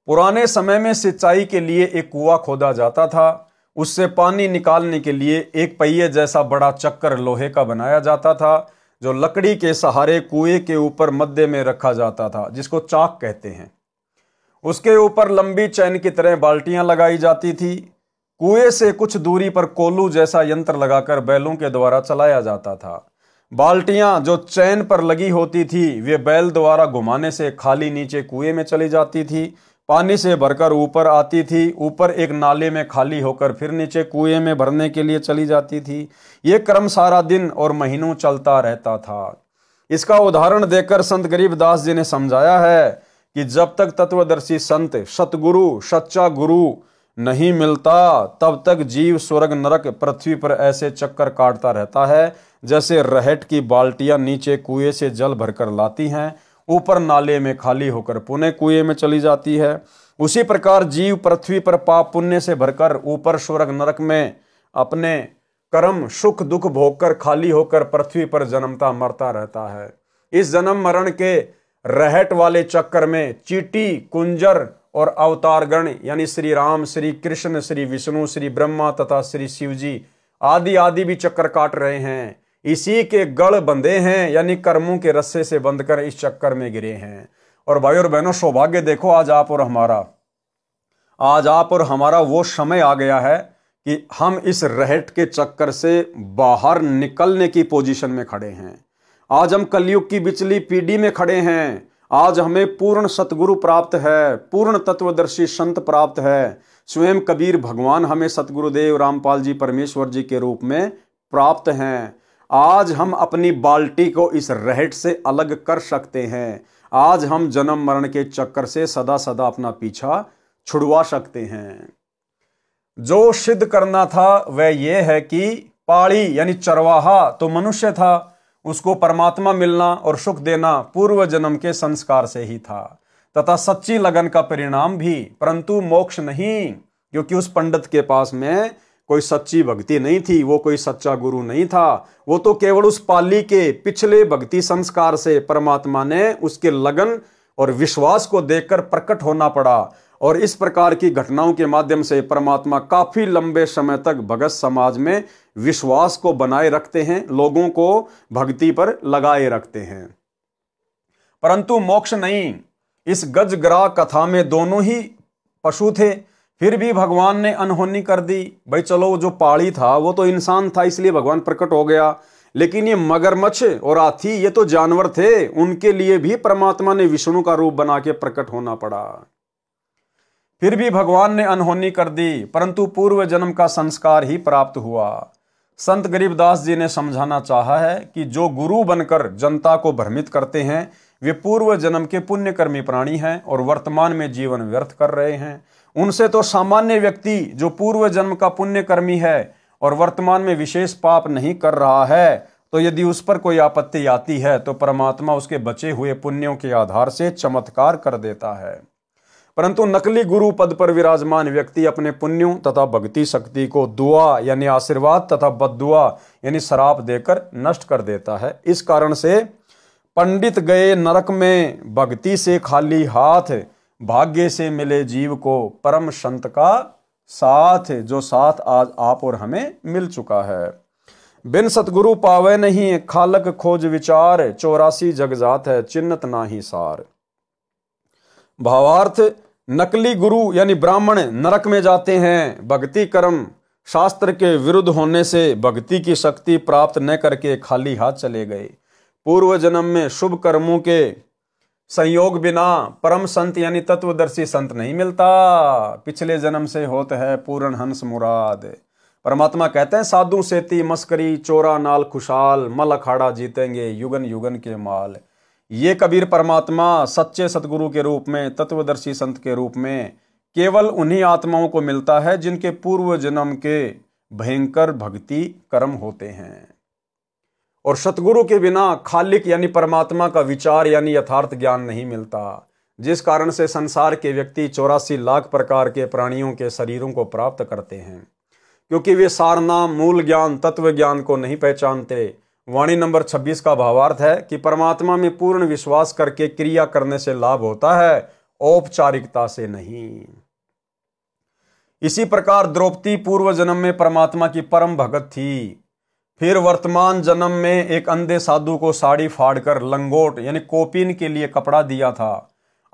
पुराने समय में सिंचाई के लिए एक कुआं खोदा जाता था। उससे पानी निकालने के लिए एक पहिए जैसा बड़ा चक्कर लोहे का बनाया जाता था, जो लकड़ी के सहारे कुएं के ऊपर मध्य में रखा जाता था, जिसको चाक कहते हैं। उसके ऊपर लंबी चैन की तरह बाल्टियां लगाई जाती थी। कुएं से कुछ दूरी पर कोल्लू जैसा यंत्र लगाकर बैलों के द्वारा चलाया जाता था। बाल्टियां जो चैन पर लगी होती थी वे बैल द्वारा घुमाने से खाली नीचे कुएं में चली जाती थी, पानी से भरकर ऊपर आती थी, ऊपर एक नाले में खाली होकर फिर नीचे कुएं में भरने के लिए चली जाती थी। ये क्रम सारा दिन और महीनों चलता रहता था। इसका उदाहरण देकर संत गरीबदास जी ने समझाया है कि जब तक तत्वदर्शी संत सतगुरु सच्चा गुरु नहीं मिलता तब तक जीव स्वर्ग नरक पृथ्वी पर ऐसे चक्कर काटता रहता है, जैसे रहट की बाल्टियां नीचे कुएं से जल भरकर लाती हैं, ऊपर नाले में खाली होकर पुनः कुएं में चली जाती है। उसी प्रकार जीव पृथ्वी पर पाप पुण्य से भरकर ऊपर स्वर्ग नरक में अपने कर्म सुख दुख भोगकर खाली होकर पृथ्वी पर जन्मता मरता रहता है। इस जन्म मरण के रहट वाले चक्कर में चींटी कुंजर और अवतारगण यानी श्री राम, श्री कृष्ण, श्री विष्णु, श्री ब्रह्मा तथा श्री शिव जी आदि भी चक्कर काट रहे हैं। इसी के गढ़ बंधे हैं, यानी कर्मों के रस्से से बंधकर इस चक्कर में गिरे हैं। और भाई और बहनों, सौभाग्य देखो, आज आप और हमारा वो समय आ गया है कि हम इस रहट के चक्कर से बाहर निकलने की पोजीशन में खड़े हैं। आज हम कलयुग की बिचली पीढ़ी में खड़े हैं। आज हमें पूर्ण सतगुरु प्राप्त है, पूर्ण तत्वदर्शी संत प्राप्त है। स्वयं कबीर भगवान हमें सतगुरुदेव रामपाल जी परमेश्वर जी के रूप में प्राप्त हैं। आज हम अपनी बाल्टी को इस रहट से अलग कर सकते हैं। आज हम जन्म मरण के चक्कर से सदा सदा अपना पीछा छुड़वा सकते हैं। जो सिद्ध करना था वह यह है कि पाड़ी यानी चरवाहा तो मनुष्य था, उसको परमात्मा मिलना और सुख देना पूर्व जन्म के संस्कार से ही था, तथा सच्ची लगन का परिणाम भी, परंतु मोक्ष नहीं, क्योंकि उस पंडित के पास में कोई सच्ची भक्ति नहीं थी, वो कोई सच्चा गुरु नहीं था। वो तो केवल उस पाली के पिछले भक्ति संस्कार से परमात्मा ने उसके लगन और विश्वास को देखकर प्रकट होना पड़ा। और इस प्रकार की घटनाओं के माध्यम से परमात्मा काफी लंबे समय तक भगत समाज में विश्वास को बनाए रखते हैं, लोगों को भक्ति पर लगाए रखते हैं, परंतु मोक्ष नहीं। इस गजग्राह कथा में दोनों ही पशु थे, फिर भी भगवान ने अनहोनी कर दी। भाई चलो, जो पाड़ी था वो तो इंसान था, इसलिए भगवान प्रकट हो गया, लेकिन ये मगरमच्छ और हाथी ये तो जानवर थे, उनके लिए भी परमात्मा ने विष्णु का रूप बना के प्रकट होना पड़ा। फिर भी भगवान ने अनहोनी कर दी, परंतु पूर्व जन्म का संस्कार ही प्राप्त हुआ। संत गरीबदास जी ने समझाना चाहा है कि जो गुरु बनकर जनता को भ्रमित करते हैं वे पूर्व जन्म के पुण्यकर्मी प्राणी हैं और वर्तमान में जीवन व्यर्थ कर रहे हैं। उनसे तो सामान्य व्यक्ति जो पूर्व जन्म का पुण्यकर्मी है और वर्तमान में विशेष पाप नहीं कर रहा है, तो यदि उस पर कोई आपत्ति आती है तो परमात्मा उसके बचे हुए पुण्यों के आधार से चमत्कार कर देता है। परंतु नकली गुरु पद पर विराजमान व्यक्ति अपने पुण्यों तथा भक्ति शक्ति को दुआ यानी आशीर्वाद तथा बद्दुआ यानी श्राप देकर नष्ट कर देता है। इस कारण से पंडित गए नरक में भक्ति से खाली हाथ, भाग्य से मिले जीव को परम संत का साथ, जो साथ आज आप और हमें मिल चुका है। बिन सतगुरु पावे नहीं खालक खोज विचार, 84 जग जात है चिन्हत नाही सार। भावार्थ, नकली गुरु यानी ब्राह्मण नरक में जाते हैं भक्ति कर्म शास्त्र के विरुद्ध होने से भक्ति की शक्ति प्राप्त न करके खाली हाथ चले गए। पूर्व जन्म में शुभ कर्मों के संयोग बिना परम संत यानी तत्वदर्शी संत नहीं मिलता। पिछले जन्म से होते है पूर्ण हंस मुराद। परमात्मा कहते हैं साधु सेती मस्करी चोरा नाल खुशाल, मल अखाड़ा जीतेंगे युगन युगन के माल। ये कबीर परमात्मा सच्चे सतगुरु के रूप में, तत्वदर्शी संत के रूप में केवल उन्हीं आत्माओं को मिलता है जिनके पूर्व जन्म के भयंकर भक्ति कर्म होते हैं। और सतगुरु के बिना खालिक यानी परमात्मा का विचार यानी यथार्थ ज्ञान नहीं मिलता, जिस कारण से संसार के व्यक्ति 84 लाख प्रकार के प्राणियों के शरीरों को प्राप्त करते हैं, क्योंकि वे सारनाम मूल ज्ञान तत्व ज्ञान को नहीं पहचानते। वाणी नंबर 26 का भावार्थ है कि परमात्मा में पूर्ण विश्वास करके क्रिया करने से लाभ होता है, औपचारिकता से नहीं। इसी प्रकार द्रौपदी पूर्व जन्म में परमात्मा की परम भगत थी, फिर वर्तमान जन्म में एक अंधे साधु को साड़ी फाड़कर लंगोट यानी कोपीन के लिए कपड़ा दिया था।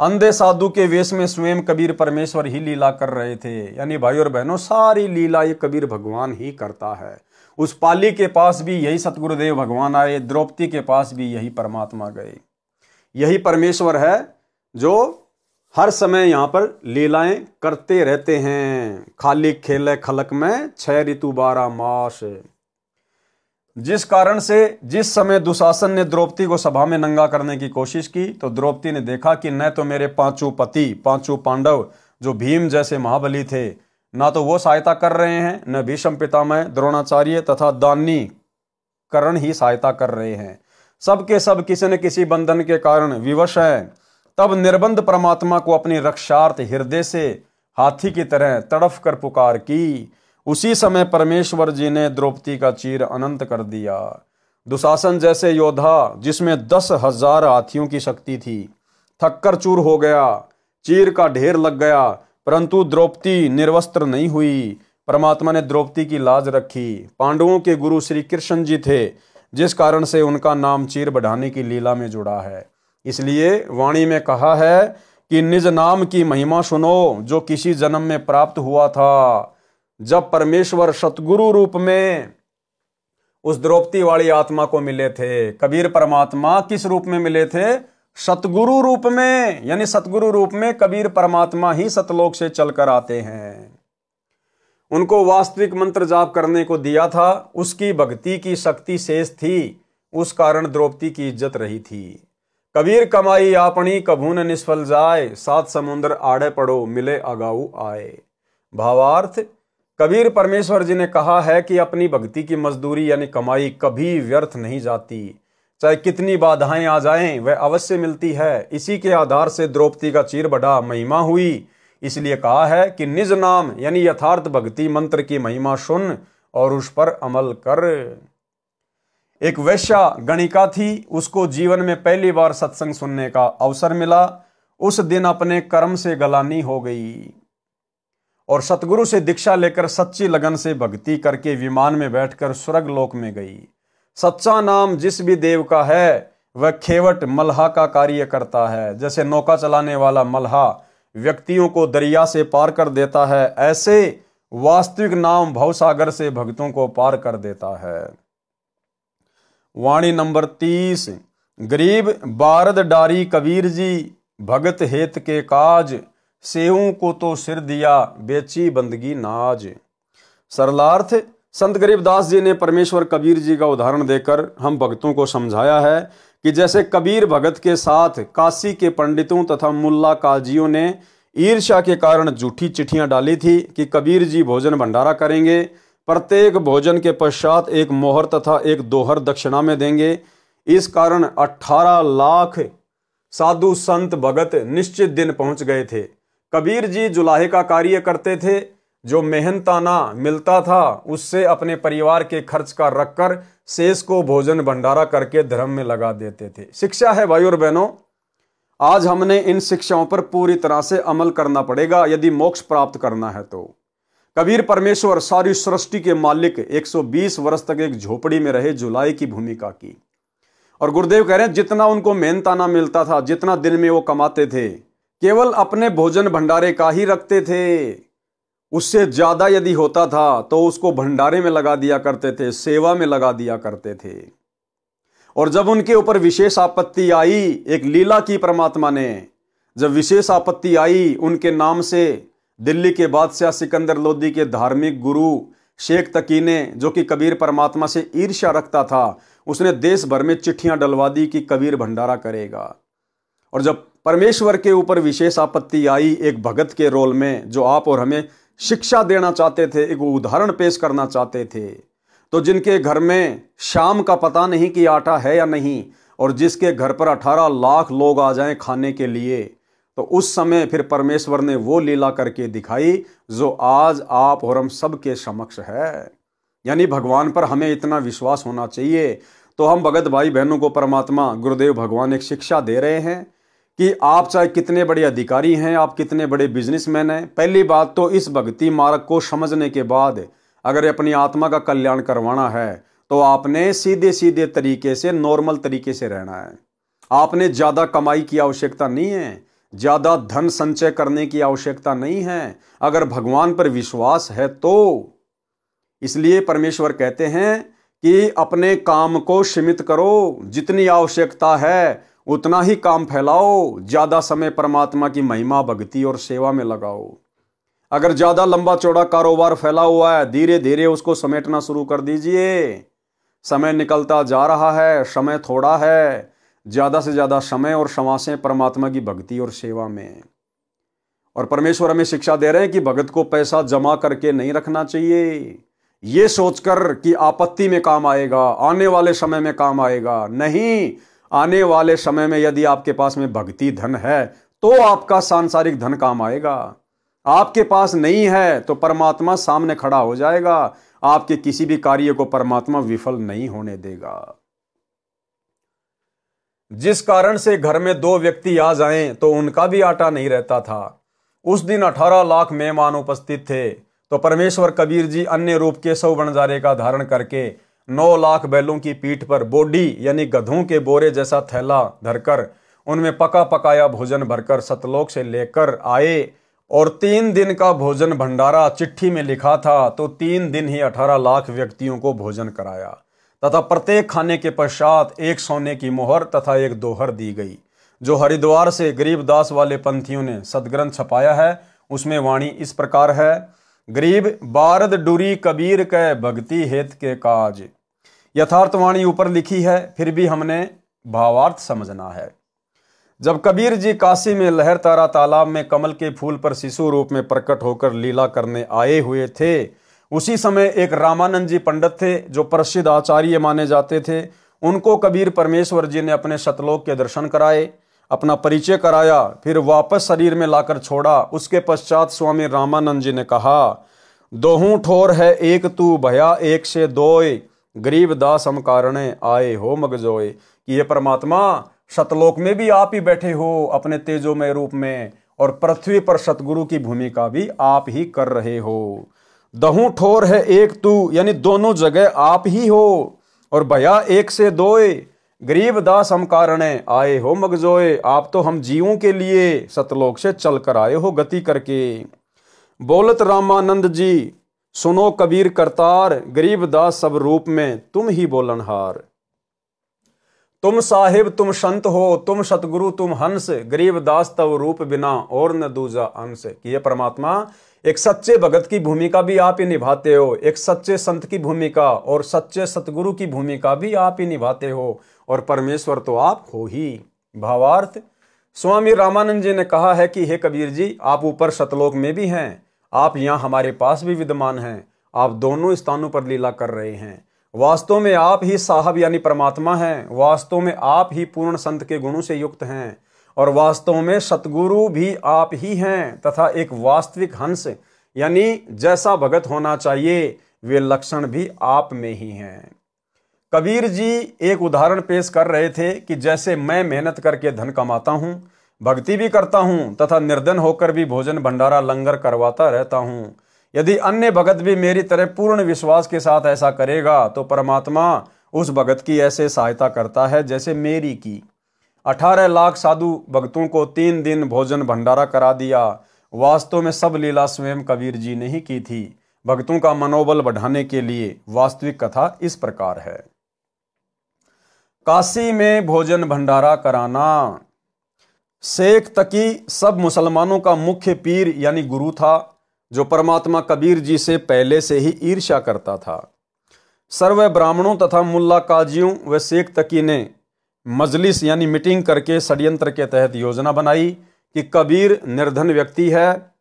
अंधे साधु के वेश में स्वयं कबीर परमेश्वर ही लीला कर रहे थे। यानी भाई और बहनों, सारी लीला ये कबीर भगवान ही करता है। उस पाली के पास भी यही सतगुरुदेव भगवान आए, द्रौपदी के पास भी यही परमात्मा गए। यही परमेश्वर है जो हर समय यहाँ पर लीलाएं करते रहते हैं। खाली खेले खलक में 6 ऋतु 12 मास। जिस कारण से जिस समय दुशासन ने द्रौपदी को सभा में नंगा करने की कोशिश की, तो द्रौपदी ने देखा कि न तो मेरे 5 पति 5 पांडव जो भीम जैसे महाबली थे, ना तो वो सहायता कर रहे हैं, न भीष्म पितामह द्रोणाचार्य तथा दानी कर्ण ही सहायता कर रहे हैं। सबके सब किसी न किसी बंधन के कारण विवश हैं। तब निर्बंध परमात्मा को अपनी रक्षार्थ हृदय से हाथी की तरह तड़फ कर पुकार की। उसी समय परमेश्वर जी ने द्रौपदी का चीर अनंत कर दिया। दुशासन जैसे योद्धा जिसमें 10,000 हाथियों की शक्ति थी, थककर चूर हो गया, चीर का ढेर लग गया, परंतु द्रौपदी निर्वस्त्र नहीं हुई। परमात्मा ने द्रौपदी की लाज रखी। पांडवों के गुरु श्री कृष्ण जी थे, जिस कारण से उनका नाम चीर बढ़ाने की लीला में जुड़ा है। इसलिए वाणी में कहा है कि निज नाम की महिमा सुनो जो किसी जन्म में प्राप्त हुआ था, जब परमेश्वर सतगुरु रूप में उस द्रौपदी वाली आत्मा को मिले थे। कबीर परमात्मा किस रूप में मिले थे? सतगुरु रूप में। यानी सतगुरु रूप में कबीर परमात्मा ही सतलोक से चलकर आते हैं। उनको वास्तविक मंत्र जाप करने को दिया था, उसकी भक्ति की शक्ति शेष थी, उस कारण द्रौपदी की इज्जत रही थी। कबीर कमाई आपनी कभून निष्फल जाए, 7 समुद्र आड़े पड़ो मिले अगाऊ आए। भावार्थ, कबीर परमेश्वर जी ने कहा है कि अपनी भक्ति की मजदूरी यानी कमाई कभी व्यर्थ नहीं जाती, चाहे कितनी बाधाएं आ जाएं वह अवश्य मिलती है। इसी के आधार से द्रौपदी का चीर बढ़ा महिमा हुई। इसलिए कहा है कि निज नाम यानी यथार्थ भक्ति मंत्र की महिमा सुन और उस पर अमल कर। एक वैश्या गणिका थी, उसको जीवन में पहली बार सत्संग सुनने का अवसर मिला। उस दिन अपने कर्म से गलानी हो गई और सतगुरु से दीक्षा लेकर सच्ची लगन से भक्ति करके विमान में बैठकर स्वर्ग लोक में गई। सच्चा नाम जिस भी देव का है वह खेवट मल्हा का कार्य करता है। जैसे नौका चलाने वाला मल्हा व्यक्तियों को दरिया से पार कर देता है, ऐसे वास्तविक नाम भवसागर से भक्तों को पार कर देता है। वाणी नंबर 30। गरीब बारद डारी कबीर जी, भगत हेत के काज, सेवों को तो सिर दिया बेची बंदगी नाज। सरलार्थ, संत गरीबदास जी ने परमेश्वर कबीर जी का उदाहरण देकर हम भक्तों को समझाया है कि जैसे कबीर भगत के साथ काशी के पंडितों तथा मुल्ला काजियों ने ईर्ष्या के कारण झूठी चिट्ठियां डाली थी कि कबीर जी भोजन भंडारा करेंगे, प्रत्येक भोजन के पश्चात एक मोहर तथा एक दोहर दक्षिणा में देंगे। इस कारण 18 लाख साधु संत भगत निश्चित दिन पहुंच गए थे। कबीर जी जुलाहे का कार्य करते थे, जो मेहनताना मिलता था उससे अपने परिवार के खर्च का रखकर शेष को भोजन भंडारा करके धर्म में लगा देते थे। शिक्षा है भाई और बहनों, आज हमने इन शिक्षाओं पर पूरी तरह से अमल करना पड़ेगा यदि मोक्ष प्राप्त करना है तो। कबीर परमेश्वर सारी सृष्टि के मालिक 120 वर्ष तक एक झोपड़ी में रहे, जुलाई की भूमिका की। और गुरुदेव कह रहे हैं जितना उनको मेहनताना मिलता था, जितना दिन में वो कमाते थे, केवल अपने भोजन भंडारे का ही रखते थे। उससे ज्यादा यदि होता था तो उसको भंडारे में लगा दिया करते थे, सेवा में लगा दिया करते थे। और जब उनके ऊपर विशेष आपत्ति आई, एक लीला की परमात्मा ने, जब विशेष आपत्ति आई उनके नाम से, दिल्ली के बादशाह सिकंदर लोदी के धार्मिक गुरु शेख तकी ने, जो कि कबीर परमात्मा से ईर्ष्या रखता था, उसने देश भर में चिट्ठियां डलवा दी कि कबीर भंडारा करेगा। और जब परमेश्वर के ऊपर विशेष आपत्ति आई एक भगत के रोल में, जो आप और हमें शिक्षा देना चाहते थे, एक उदाहरण पेश करना चाहते थे, तो जिनके घर में शाम का पता नहीं कि आटा है या नहीं, और जिसके घर पर 18 लाख लोग आ जाएं खाने के लिए, तो उस समय फिर परमेश्वर ने वो लीला करके दिखाई जो आज आप और हम सबके समक्ष है। यानी भगवान पर हमें इतना विश्वास होना चाहिए। तो हम भगत भाई बहनों को परमात्मा गुरुदेव भगवान एक शिक्षा दे रहे हैं कि आप चाहे कितने बड़े अधिकारी हैं, आप कितने बड़े बिजनेसमैन हैं, पहली बात तो इस भक्ति मार्ग को समझने के बाद अगर अपनी आत्मा का कल्याण करवाना है तो आपने सीधे सीधे तरीके से, नॉर्मल तरीके से रहना है। आपने ज़्यादा कमाई की आवश्यकता नहीं है, ज़्यादा धन संचय करने की आवश्यकता नहीं है, अगर भगवान पर विश्वास है तो। इसलिए परमेश्वर कहते हैं कि अपने काम को सीमित करो, जितनी आवश्यकता है उतना ही काम फैलाओ, ज़्यादा समय परमात्मा की महिमा, भक्ति और सेवा में लगाओ। अगर ज़्यादा लंबा चौड़ा कारोबार फैला हुआ है, धीरे धीरे उसको समेटना शुरू कर दीजिए। समय निकलता जा रहा है, समय थोड़ा है, ज़्यादा से ज़्यादा समय और समासें परमात्मा की भक्ति और सेवा में। और परमेश्वर हमें शिक्षा दे रहे हैं कि भगत को पैसा जमा करके नहीं रखना चाहिए, ये सोचकर कि आपत्ति में काम आएगा, आने वाले समय में काम आएगा। नहीं, आने वाले समय में यदि आपके पास में भक्ति धन है तो आपका सांसारिक धन काम आएगा। आपके पास नहीं है तो परमात्मा सामने खड़ा हो जाएगा, आपके किसी भी कार्य को परमात्मा विफल नहीं होने देगा। जिस कारण से घर में 2 व्यक्ति आ जाएं तो उनका भी आटा नहीं रहता था। उस दिन 18 लाख मेहमान उपस्थित थे, तो परमेश्वर कबीर जी अन्य रूप के 100 बंजारे का धारण करके 9 लाख बैलों की पीठ पर बोडी यानी गधों के बोरे जैसा थैला धरकर उनमें पका पकाया भोजन भरकर सतलोक से लेकर आए। और 3 दिन का भोजन भंडारा चिट्ठी में लिखा था, तो 3 दिन ही 18 लाख व्यक्तियों को भोजन कराया, तथा प्रत्येक खाने के पश्चात एक सोने की मोहर तथा एक दोहर दी गई। जो हरिद्वार से गरीबदास वाले पंथियों ने सदग्रंथ छपाया है, उसमें वाणी इस प्रकार है। गरीब बारद डुरी कबीर कै भक्ति हेत के काज। यथार्थ वाणी ऊपर लिखी है, फिर भी हमने भावार्थ समझना है। जब कबीर जी काशी में लहरतारा तालाब में कमल के फूल पर शिशु रूप में प्रकट होकर लीला करने आए हुए थे, उसी समय एक रामानंद जी पंडित थे जो प्रसिद्ध आचार्य माने जाते थे। उनको कबीर परमेश्वर जी ने अपने सतलोक के दर्शन कराए, अपना परिचय कराया, फिर वापस शरीर में लाकर छोड़ा। उसके पश्चात स्वामी रामानंद जी ने कहा, दोहूं ठोर है एक तू भया एक से दोय, गरीब दास हम कारणे आए हो मगजोय। कि ये परमात्मा सतलोक में भी आप ही बैठे हो अपने तेजोमय रूप में, और पृथ्वी पर सतगुरु की भूमिका भी आप ही कर रहे हो। दहूं ठोर है एक तू यानी दोनों जगह आप ही हो, और भया एक से दोय, गरीब दास हम कारणे आए हो मगजोए। आप तो हम जीवों के लिए सतलोक से चल कर आए हो गति करके। बोलत रामानंद जी सुनो कबीर करतार, गरीब दास सब रूप में तुम ही बोलनहार। तुम साहिब तुम संत हो, तुम सतगुरु तुम हंस, गरीब दास तव रूप बिना और न दूजा अंश। कि ये परमात्मा एक सच्चे भगत की भूमिका भी आप ही निभाते हो, एक सच्चे संत की भूमिका और सच्चे सतगुरु की भूमिका भी आप ही निभाते हो, और परमेश्वर तो आप हो ही। भावार्थ, स्वामी रामानंद जी ने कहा है कि हे कबीर जी, आप ऊपर सतलोक में भी हैं, आप यहाँ हमारे पास भी विद्यमान हैं, आप दोनों स्थानों पर लीला कर रहे हैं। वास्तव में आप ही साहब यानी परमात्मा हैं, वास्तव में आप ही पूर्ण संत के गुणों से युक्त हैं, और वास्तव में सतगुरु भी आप ही हैं, तथा एक वास्तविक हंस यानी जैसा भगत होना चाहिए वे लक्षण भी आप में ही हैं। कबीर जी एक उदाहरण पेश कर रहे थे कि जैसे मैं मेहनत करके धन कमाता हूँ, भक्ति भी करता हूँ तथा निर्धन होकर भी भोजन भंडारा लंगर करवाता रहता हूँ, यदि अन्य भगत भी मेरी तरह पूर्ण विश्वास के साथ ऐसा करेगा तो परमात्मा उस भगत की ऐसे सहायता करता है जैसे मेरी की। 18 लाख साधु भक्तों को 3 दिन भोजन भंडारा करा दिया। वास्तव में सब लीला स्वयं कबीर जी ने ही की थी, भक्तों का मनोबल बढ़ाने के लिए। वास्तविक कथा इस प्रकार है। काशी में भोजन भंडारा कराना। शेख तकी सब मुसलमानों का मुख्य पीर यानी गुरु था, जो परमात्मा कबीर जी से पहले से ही ईर्ष्या करता था। सर्व ब्राह्मणों तथा मुल्ला काजियों व शेख तकी ने मजलिस यानी मीटिंग करके षड्यंत्र के तहत योजना बनाई कि कबीर निर्धन व्यक्ति है,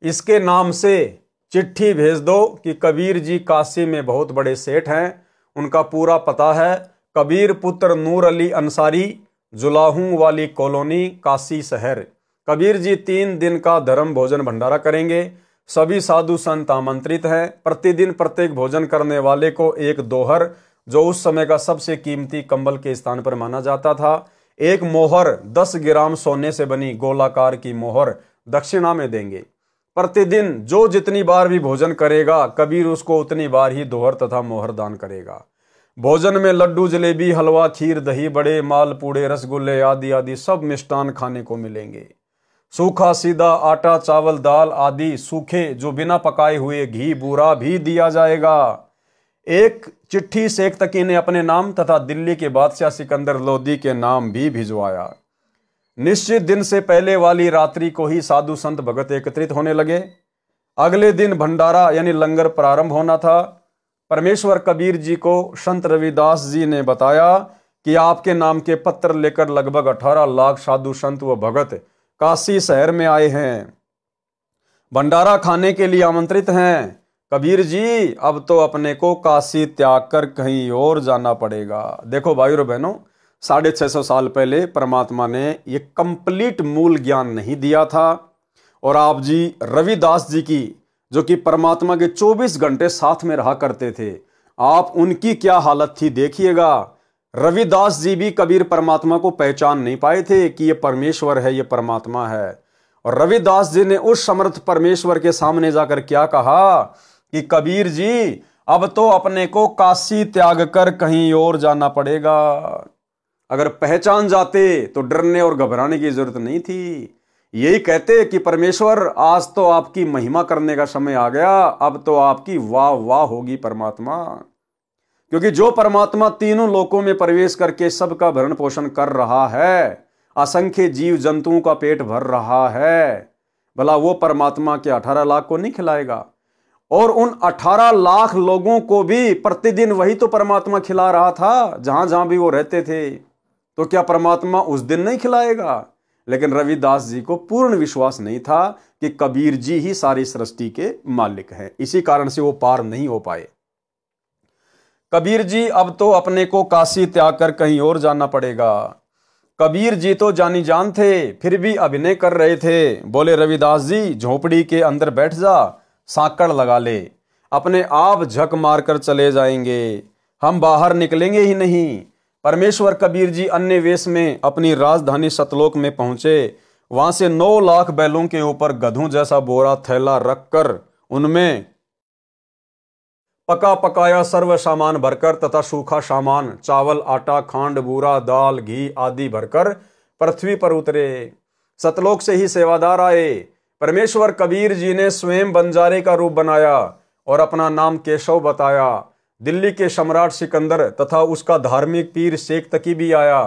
इसके नाम से चिट्ठी भेज दो कि कबीर जी काशी में बहुत बड़े सेठ हैं, उनका पूरा पता है कबीर पुत्र नूर अली अंसारी, जुलाहू वाली कॉलोनी, काशी शहर। कबीर जी 3 दिन का धर्म भोजन भंडारा करेंगे, सभी साधु संत आमंत्रित हैं। प्रतिदिन प्रत्येक भोजन करने वाले को एक दोहर, जो उस समय का सबसे कीमती कंबल के स्थान पर माना जाता था, एक मोहर 10 ग्राम सोने से बनी गोलाकार की मोहर दक्षिणा में देंगे। प्रतिदिन जो जितनी बार भी भोजन करेगा कबीर उसको उतनी बार ही दोहर तथा मोहर दान करेगा। भोजन में लड्डू, जलेबी, हलवा, खीर, दही बड़े, मालपूड़े, रसगुल्ले आदि आदि सब मिष्टान खाने को मिलेंगे। सूखा सीधा आटा, चावल, दाल आदि सूखे जो बिना पकाए हुए घी, बूरा भी दिया जाएगा। एक चिट्ठी शेख तकी ने अपने नाम तथा दिल्ली के बादशाह सिकंदर लोदी के नाम भी भिजवाया। निश्चित दिन से पहले वाली रात्रि को ही साधु संत भगत एकत्रित होने लगे। अगले दिन भंडारा यानी लंगर प्रारंभ होना था। परमेश्वर कबीर जी को संत रविदास जी ने बताया कि आपके नाम के पत्र लेकर लगभग 18 लाख साधु संत व भगत काशी शहर में आए हैं, भंडारा खाने के लिए आमंत्रित हैं। कबीर जी, अब तो अपने को काशी त्याग कर कहीं और जाना पड़ेगा। देखो भाइयों और बहनों, 650 साल पहले परमात्मा ने ये कंप्लीट मूल ज्ञान नहीं दिया था, और आप जी रविदास जी की, जो कि परमात्मा के 24 घंटे साथ में रहा करते थे, आप उनकी क्या हालत थी देखिएगा। रविदास जी भी कबीर परमात्मा को पहचान नहीं पाए थे कि ये परमेश्वर है, ये परमात्मा है। और रविदास जी ने उस समर्थ परमेश्वर के सामने जाकर क्या कहा कि कबीर जी, अब तो अपने को काशी त्याग कर कहीं और जाना पड़ेगा। अगर पहचान जाते तो डरने और घबराने की जरूरत नहीं थी। यही कहते कि परमेश्वर, आज तो आपकी महिमा करने का समय आ गया, अब तो आपकी वाह वाह होगी परमात्मा। क्योंकि जो परमात्मा तीनों लोकों में प्रवेश करके सबका भरण पोषण कर रहा है, असंख्य जीव जंतुओं का पेट भर रहा है, भला वो परमात्मा के 18 लाख को नहीं खिलाएगा? और उन 18 लाख लोगों को भी प्रतिदिन वही तो परमात्मा खिला रहा था, जहां जहां भी वो रहते थे। तो क्या परमात्मा उस दिन नहीं खिलाएगा? लेकिन रविदास जी को पूर्ण विश्वास नहीं था कि कबीर जी ही सारी सृष्टि के मालिक हैं। इसी कारण से वो पार नहीं हो पाए। कबीर जी, अब तो अपने को काशी त्याग कर कहीं और जाना पड़ेगा। कबीर जी तो जानी जान थे, फिर भी अभिनय कर रहे थे। बोले, रविदास जी, झोपड़ी के अंदर बैठ जा, सांकड़ लगा ले, अपने आप झक मारकर चले जाएंगे, हम बाहर निकलेंगे ही नहीं। परमेश्वर कबीर जी अन्य वेश में अपनी राजधानी सतलोक में पहुंचे। वहां से 9 लाख बैलों के ऊपर गधों जैसा बोरा थैला रखकर उनमें पका पकाया सर्व सामान भरकर तथा सूखा सामान, चावल, आटा, खांड, बूरा, दाल, घी आदि भरकर पृथ्वी पर उतरे। सतलोक से ही सेवादार आए। परमेश्वर कबीर जी ने स्वयं बंजारे का रूप बनाया और अपना नाम केशव बताया। दिल्ली के सम्राट सिकंदर तथा उसका धार्मिक पीर शेख तकी भी आया।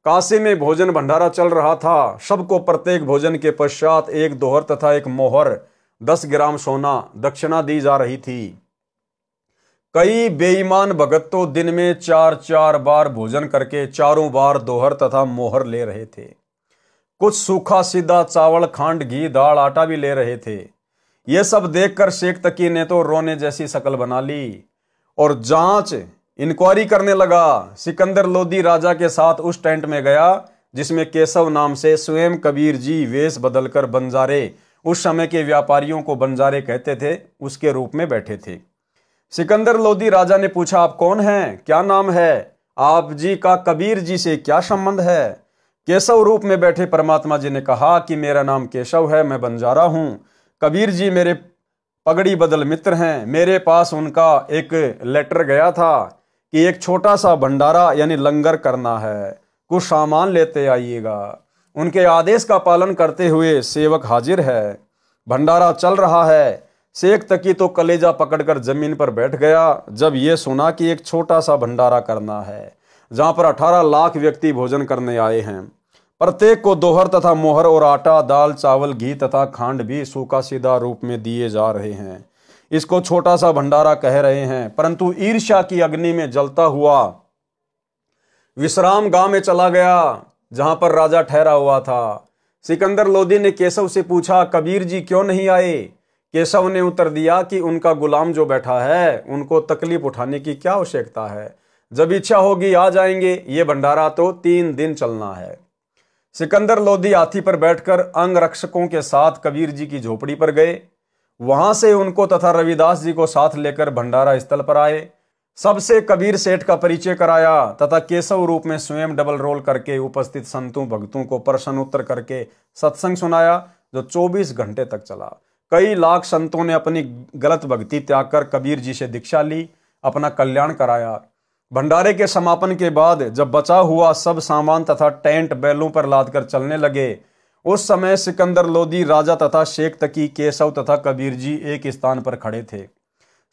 काशी में भोजन भंडारा चल रहा था। सबको प्रत्येक भोजन के पश्चात एक दोहर तथा एक मोहर 10 ग्राम सोना दक्षिणा दी जा रही थी। कई बेईमान भगत तो दिन में 4-4 बार भोजन करके चारों बार दोहर तथा मोहर ले रहे थे। कुछ सूखा सीधा चावल, खांड, घी, दाल, आटा भी ले रहे थे। यह सब देखकर शेख तकी ने तो रोने जैसी शक्ल बना ली और जांच इंक्वायरी करने लगा। सिकंदर लोदी राजा के साथ उस टेंट में गया जिसमें केशव नाम से स्वयं कबीर जी वेश बदलकर बंजारे, उस समय के व्यापारियों को बंजारे कहते थे, उसके रूप में बैठे थे। सिकंदर लोदी राजा ने पूछा, आप कौन हैं, क्या नाम है, आप जी का कबीर जी से क्या संबंध है? केशव रूप में बैठे परमात्मा जी ने कहा कि मेरा नाम केशव है, मैं बंजारा हूं। कबीर जी मेरे पगड़ी बदल मित्र हैं। मेरे पास उनका एक लेटर गया था कि एक छोटा सा भंडारा यानी लंगर करना है, कुछ सामान लेते आइएगा। उनके आदेश का पालन करते हुए सेवक हाजिर है। भंडारा चल रहा है। शेख तकी तो कलेजा पकड़कर जमीन पर बैठ गया जब ये सुना कि एक छोटा सा भंडारा करना है जहां पर 18 लाख व्यक्ति भोजन करने आए हैं। प्रत्येक को दोहर तथा मोहर और आटा, दाल, चावल, घी तथा खांड भी सूखा सीधा रूप में दिए जा रहे हैं। इसको छोटा सा भंडारा कह रहे हैं, परंतु ईर्ष्या की अग्नि में जलता हुआ विश्राम गांव में चला गया जहां पर राजा ठहरा हुआ था। सिकंदर लोदी ने केशव से पूछा, कबीर जी क्यों नहीं आए? केशव ने उत्तर दिया कि उनका गुलाम जो बैठा है उनको तकलीफ उठाने की क्या आवश्यकता है, जब इच्छा होगी आ जाएंगे। ये भंडारा तो 3 दिन चलना है। सिकंदर लोदी हाथी पर बैठकर अंगरक्षकों के साथ कबीर जी की झोपड़ी पर गए। वहां से उनको तथा रविदास जी को साथ लेकर भंडारा स्थल पर आए। सबसे कबीर सेठ का परिचय कराया तथा केशव रूप में स्वयं डबल रोल करके उपस्थित संतों भक्तों को प्रश्नोत्तर करके सत्संग सुनाया जो 24 घंटे तक चला। कई लाख संतों ने अपनी गलत भक्ति त्याग कर कबीर जी से दीक्षा ली, अपना कल्याण कराया। भंडारे के समापन के बाद जब बचा हुआ सब सामान तथा टेंट बैलों पर लादकर चलने लगे, उस समय सिकंदर लोदी राजा तथा शेख तकी, केशव तथा कबीर जी एक स्थान पर खड़े थे।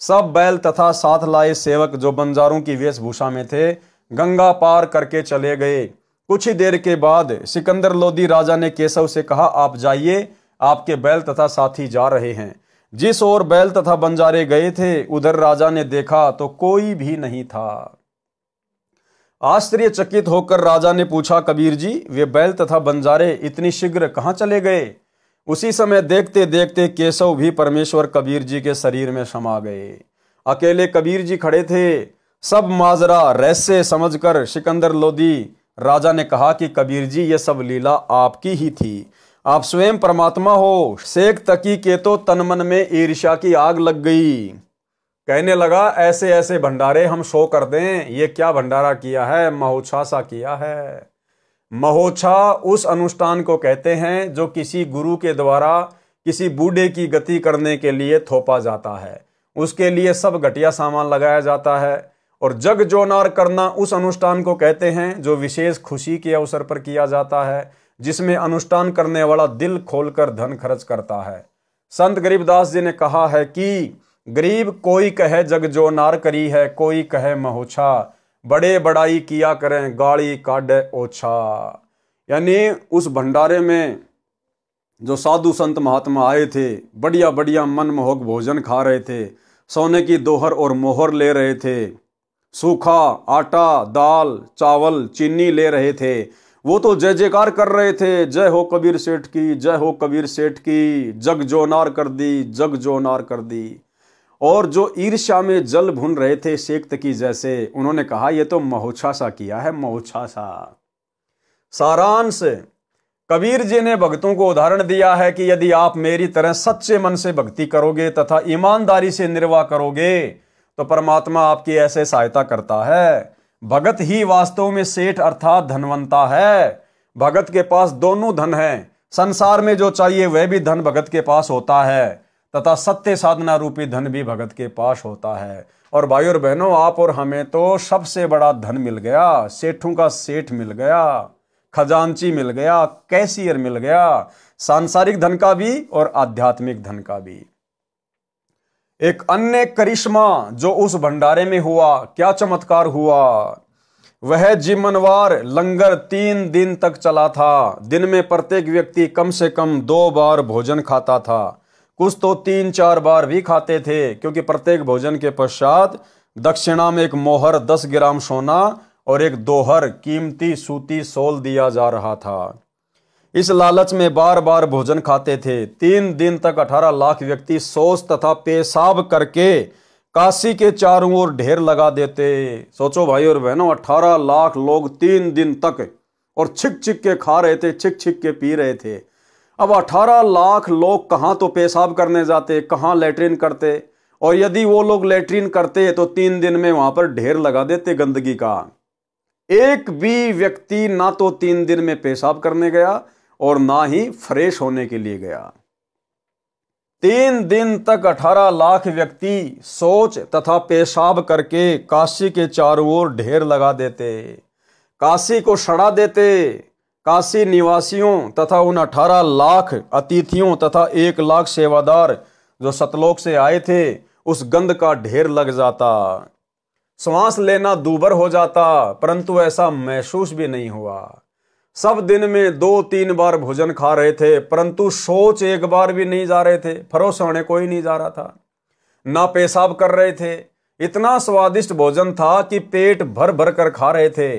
सब बैल तथा साथ लाए सेवक जो बंजारों की वेशभूषा में थे गंगा पार करके चले गए। कुछ ही देर के बाद सिकंदर लोदी राजा ने केशव से कहा, आप जाइए, आपके बैल तथा साथी जा रहे हैं। जिस ओर बैल तथा बंजारे गए थे उधर राजा ने देखा तो कोई भी नहीं था। आश्चर्यचकित होकर राजा ने पूछा, कबीर जी वे बैल तथा बंजारे इतनी शीघ्र कहां चले गए? उसी समय देखते देखते केशव भी परमेश्वर कबीर जी के शरीर में समा गए। अकेले कबीर जी खड़े थे। सब माजरा रहस्य समझकर सिकंदर लोदी राजा ने कहा कि कबीर जी ये सब लीला आपकी ही थी, आप स्वयं परमात्मा हो। शेख तकी के तो तन मन में ईर्ष्या की आग लग गई। कहने लगा, ऐसे ऐसे भंडारे हम शो कर दें, ये क्या भंडारा किया है, महोत्साह सा किया है। महोत्साह उस अनुष्ठान को कहते हैं जो किसी गुरु के द्वारा किसी बूढ़े की गति करने के लिए थोपा जाता है। उसके लिए सब घटिया सामान लगाया जाता है। और जग जोनार करना उस अनुष्ठान को कहते हैं जो विशेष खुशी के अवसर पर किया जाता है, जिसमें अनुष्ठान करने वाला दिल खोलकर धन खर्च करता है। संत गरीबदास जी ने कहा है कि गरीब कोई कहे जग जोनार करी है, कोई कहे महोत्साह, बड़े बड़ाई किया करें गाड़ी काढ़े ओछा। यानी उस भंडारे में जो साधु संत महात्मा आए थे, बढ़िया बढ़िया मनमोहक भोजन खा रहे थे, सोने की दोहर और मोहर ले रहे थे, सूखा आटा, दाल, चावल, चीनी ले रहे थे, वो तो जय जयकार कर रहे थे, जय हो कबीर सेठ की, जय हो कबीर सेठ की, जग जोनार कर दी, जग जोनार कर दी। और जो ईर्ष्या में जल भुन रहे थे शेख तकी जैसे, उन्होंने कहा ये तो महोत्साह सा किया है, महोत्साह सा। सारांश, कबीर जी ने भक्तों को उदाहरण दिया है कि यदि आप मेरी तरह सच्चे मन से भक्ति करोगे तथा ईमानदारी से निर्वाह करोगे तो परमात्मा आपकी ऐसे सहायता करता है। भगत ही वास्तव में सेठ अर्थात धनवंता है। भगत के पास दोनों धन है, संसार में जो चाहिए वह भी धन भगत के पास होता है तथा सत्य साधना रूपी धन भी भगत के पास होता है। और भाई और बहनों, आप और हमें तो सबसे बड़ा धन मिल गया, सेठों का सेठ मिल गया, खजांची मिल गया, कैशियर मिल गया, सांसारिक धन का भी और आध्यात्मिक धन का भी। एक अन्य करिश्मा जो उस भंडारे में हुआ, क्या चमत्कार हुआ, वह जीवनवार लंगर 3 दिन तक चला था। दिन में प्रत्येक व्यक्ति कम से कम 2 बार भोजन खाता था, कुछ तो 3-4 बार भी खाते थे, क्योंकि प्रत्येक भोजन के पश्चात दक्षिणा में एक मोहर 10 ग्राम सोना और एक दोहर कीमती सूती सोल दिया जा रहा था। इस लालच में बार बार भोजन खाते थे। 3 दिन तक 18 लाख व्यक्ति शौच तथा पेशाब करके काशी के चारों ओर ढेर लगा देते। सोचो भाई और बहनों, 18 लाख लोग 3 दिन तक और छिक छिक के खा रहे थे, छिक छिक के पी रहे थे। अब 18 लाख लोग कहाँ तो पेशाब करने जाते, कहाँ लेटरिन करते, और यदि वो लोग लेटरिन करते तो 3 दिन में वहां पर ढेर लगा देते गंदगी का। एक भी व्यक्ति ना तो 3 दिन में पेशाब करने गया और ना ही फ्रेश होने के लिए गया। 3 दिन तक 18 लाख व्यक्ति शौच तथा पेशाब करके काशी के चारों ओर ढेर लगा देते, काशी को सड़ा देते। काशी निवासियों तथा उन 18 लाख अतिथियों तथा 1 लाख सेवादार जो सतलोक से आए थे, उस गंध का ढेर लग जाता। श्वास लेना दूभर हो जाता, परंतु ऐसा महसूस भी नहीं हुआ। सब दिन में 2-3 बार भोजन खा रहे थे, परंतु शौच एक बार भी नहीं जा रहे थे। फरोश होने कोई नहीं जा रहा था, ना पेशाब कर रहे थे। इतना स्वादिष्ट भोजन था कि पेट भर भर कर खा रहे थे।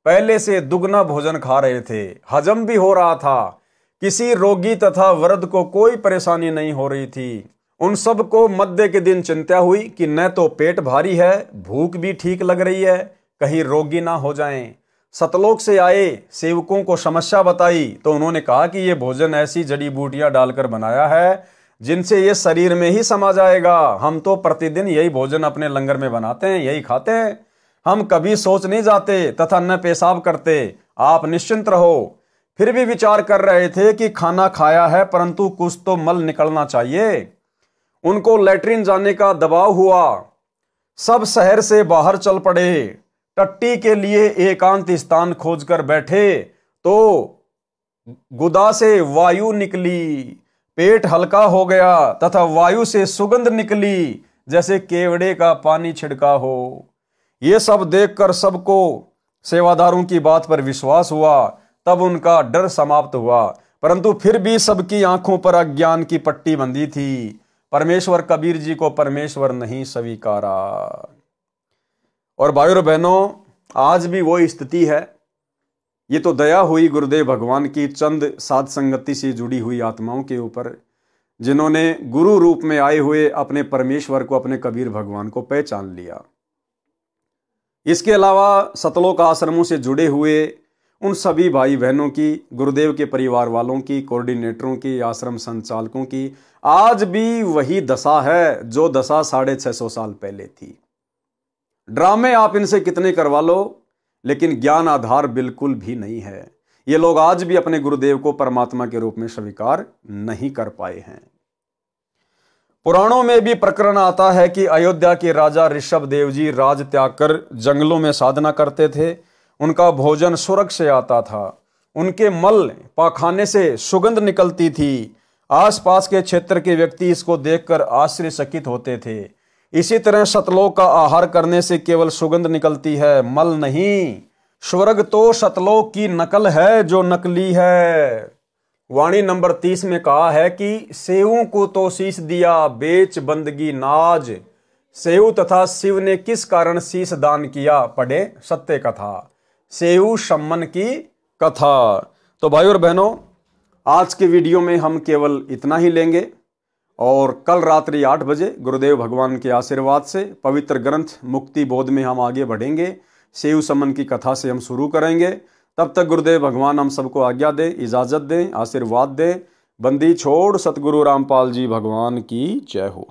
पहले से दुगना भोजन खा रहे थे, हजम भी हो रहा था। किसी रोगी तथा वृद्ध को कोई परेशानी नहीं हो रही थी। उन सब को मध्य के दिन चिंता हुई कि न तो पेट भारी है, भूख भी ठीक लग रही है, कहीं रोगी ना हो जाएं। सतलोक से आए सेवकों को समस्या बताई तो उन्होंने कहा कि ये भोजन ऐसी जड़ी बूटियां डालकर बनाया है जिनसे ये शरीर में ही समा जाएगा। हम तो प्रतिदिन यही भोजन अपने लंगर में बनाते हैं, यही खाते हैं। हम कभी सोच नहीं जाते तथा न पेशाब करते। आप निश्चिंत रहो। फिर भी विचार कर रहे थे कि खाना खाया है, परंतु कुछ तो मल निकलना चाहिए। उनको लेटरिन जाने का दबाव हुआ। सब शहर से बाहर चल पड़े। टट्टी के लिए एकांत स्थान खोजकर बैठे तो गुदा से वायु निकली। पेट हल्का हो गया तथा वायु से सुगंध निकली जैसे केवड़े का पानी छिड़का हो। ये सब देखकर सबको सेवादारों की बात पर विश्वास हुआ। तब उनका डर समाप्त हुआ, परंतु फिर भी सबकी आंखों पर अज्ञान की पट्टी बंधी थी। परमेश्वर कबीर जी को परमेश्वर नहीं स्वीकारा। और भाइयों और बहनों, आज भी वो स्थिति है। ये तो दया हुई गुरुदेव भगवान की चंद साध संगति से जुड़ी हुई आत्माओं के ऊपर, जिन्होंने गुरु रूप में आए हुए अपने परमेश्वर को, अपने कबीर भगवान को पहचान लिया। इसके अलावा सतलोक आश्रमों से जुड़े हुए उन सभी भाई बहनों की, गुरुदेव के परिवार वालों की, कोऑर्डिनेटरों की, आश्रम संचालकों की आज भी वही दशा है जो दशा 650 साल पहले थी। ड्रामे आप इनसे कितने करवा लो, लेकिन ज्ञान आधार बिल्कुल भी नहीं है। ये लोग आज भी अपने गुरुदेव को परमात्मा के रूप में स्वीकार नहीं कर पाए हैं। पुराणों में भी प्रकरण आता है कि अयोध्या के राजा ऋषभ देव जी राज त्याग कर जंगलों में साधना करते थे। उनका भोजन स्वर्ग से आता था। उनके मल पाखाने से सुगंध निकलती थी। आसपास के क्षेत्र के व्यक्ति इसको देखकर आश्चर्यचकित होते थे। इसी तरह सतलोक का आहार करने से केवल सुगंध निकलती है, मल नहीं। स्वर्ग तो सतलोक की नकल है जो नकली है। वाणी नंबर 30 में कहा है कि सेवों को तो शीश दिया, बेच बंदगी नाज। सेव तथा शिव ने किस कारण शीश दान किया, पढ़े सत्य कथा, सेव सम्मन की कथा। तो भाई और बहनों, आज के वीडियो में हम केवल इतना ही लेंगे और कल रात्रि 8 बजे गुरुदेव भगवान के आशीर्वाद से पवित्र ग्रंथ मुक्ति बोध में हम आगे बढ़ेंगे। सेव सम्मन की कथा से हम शुरू करेंगे। तब तक गुरुदेव भगवान हम सबको आज्ञा दें, इजाजत दें, आशीर्वाद दें। बंदी छोड़ सतगुरु रामपाल जी भगवान की जय हो।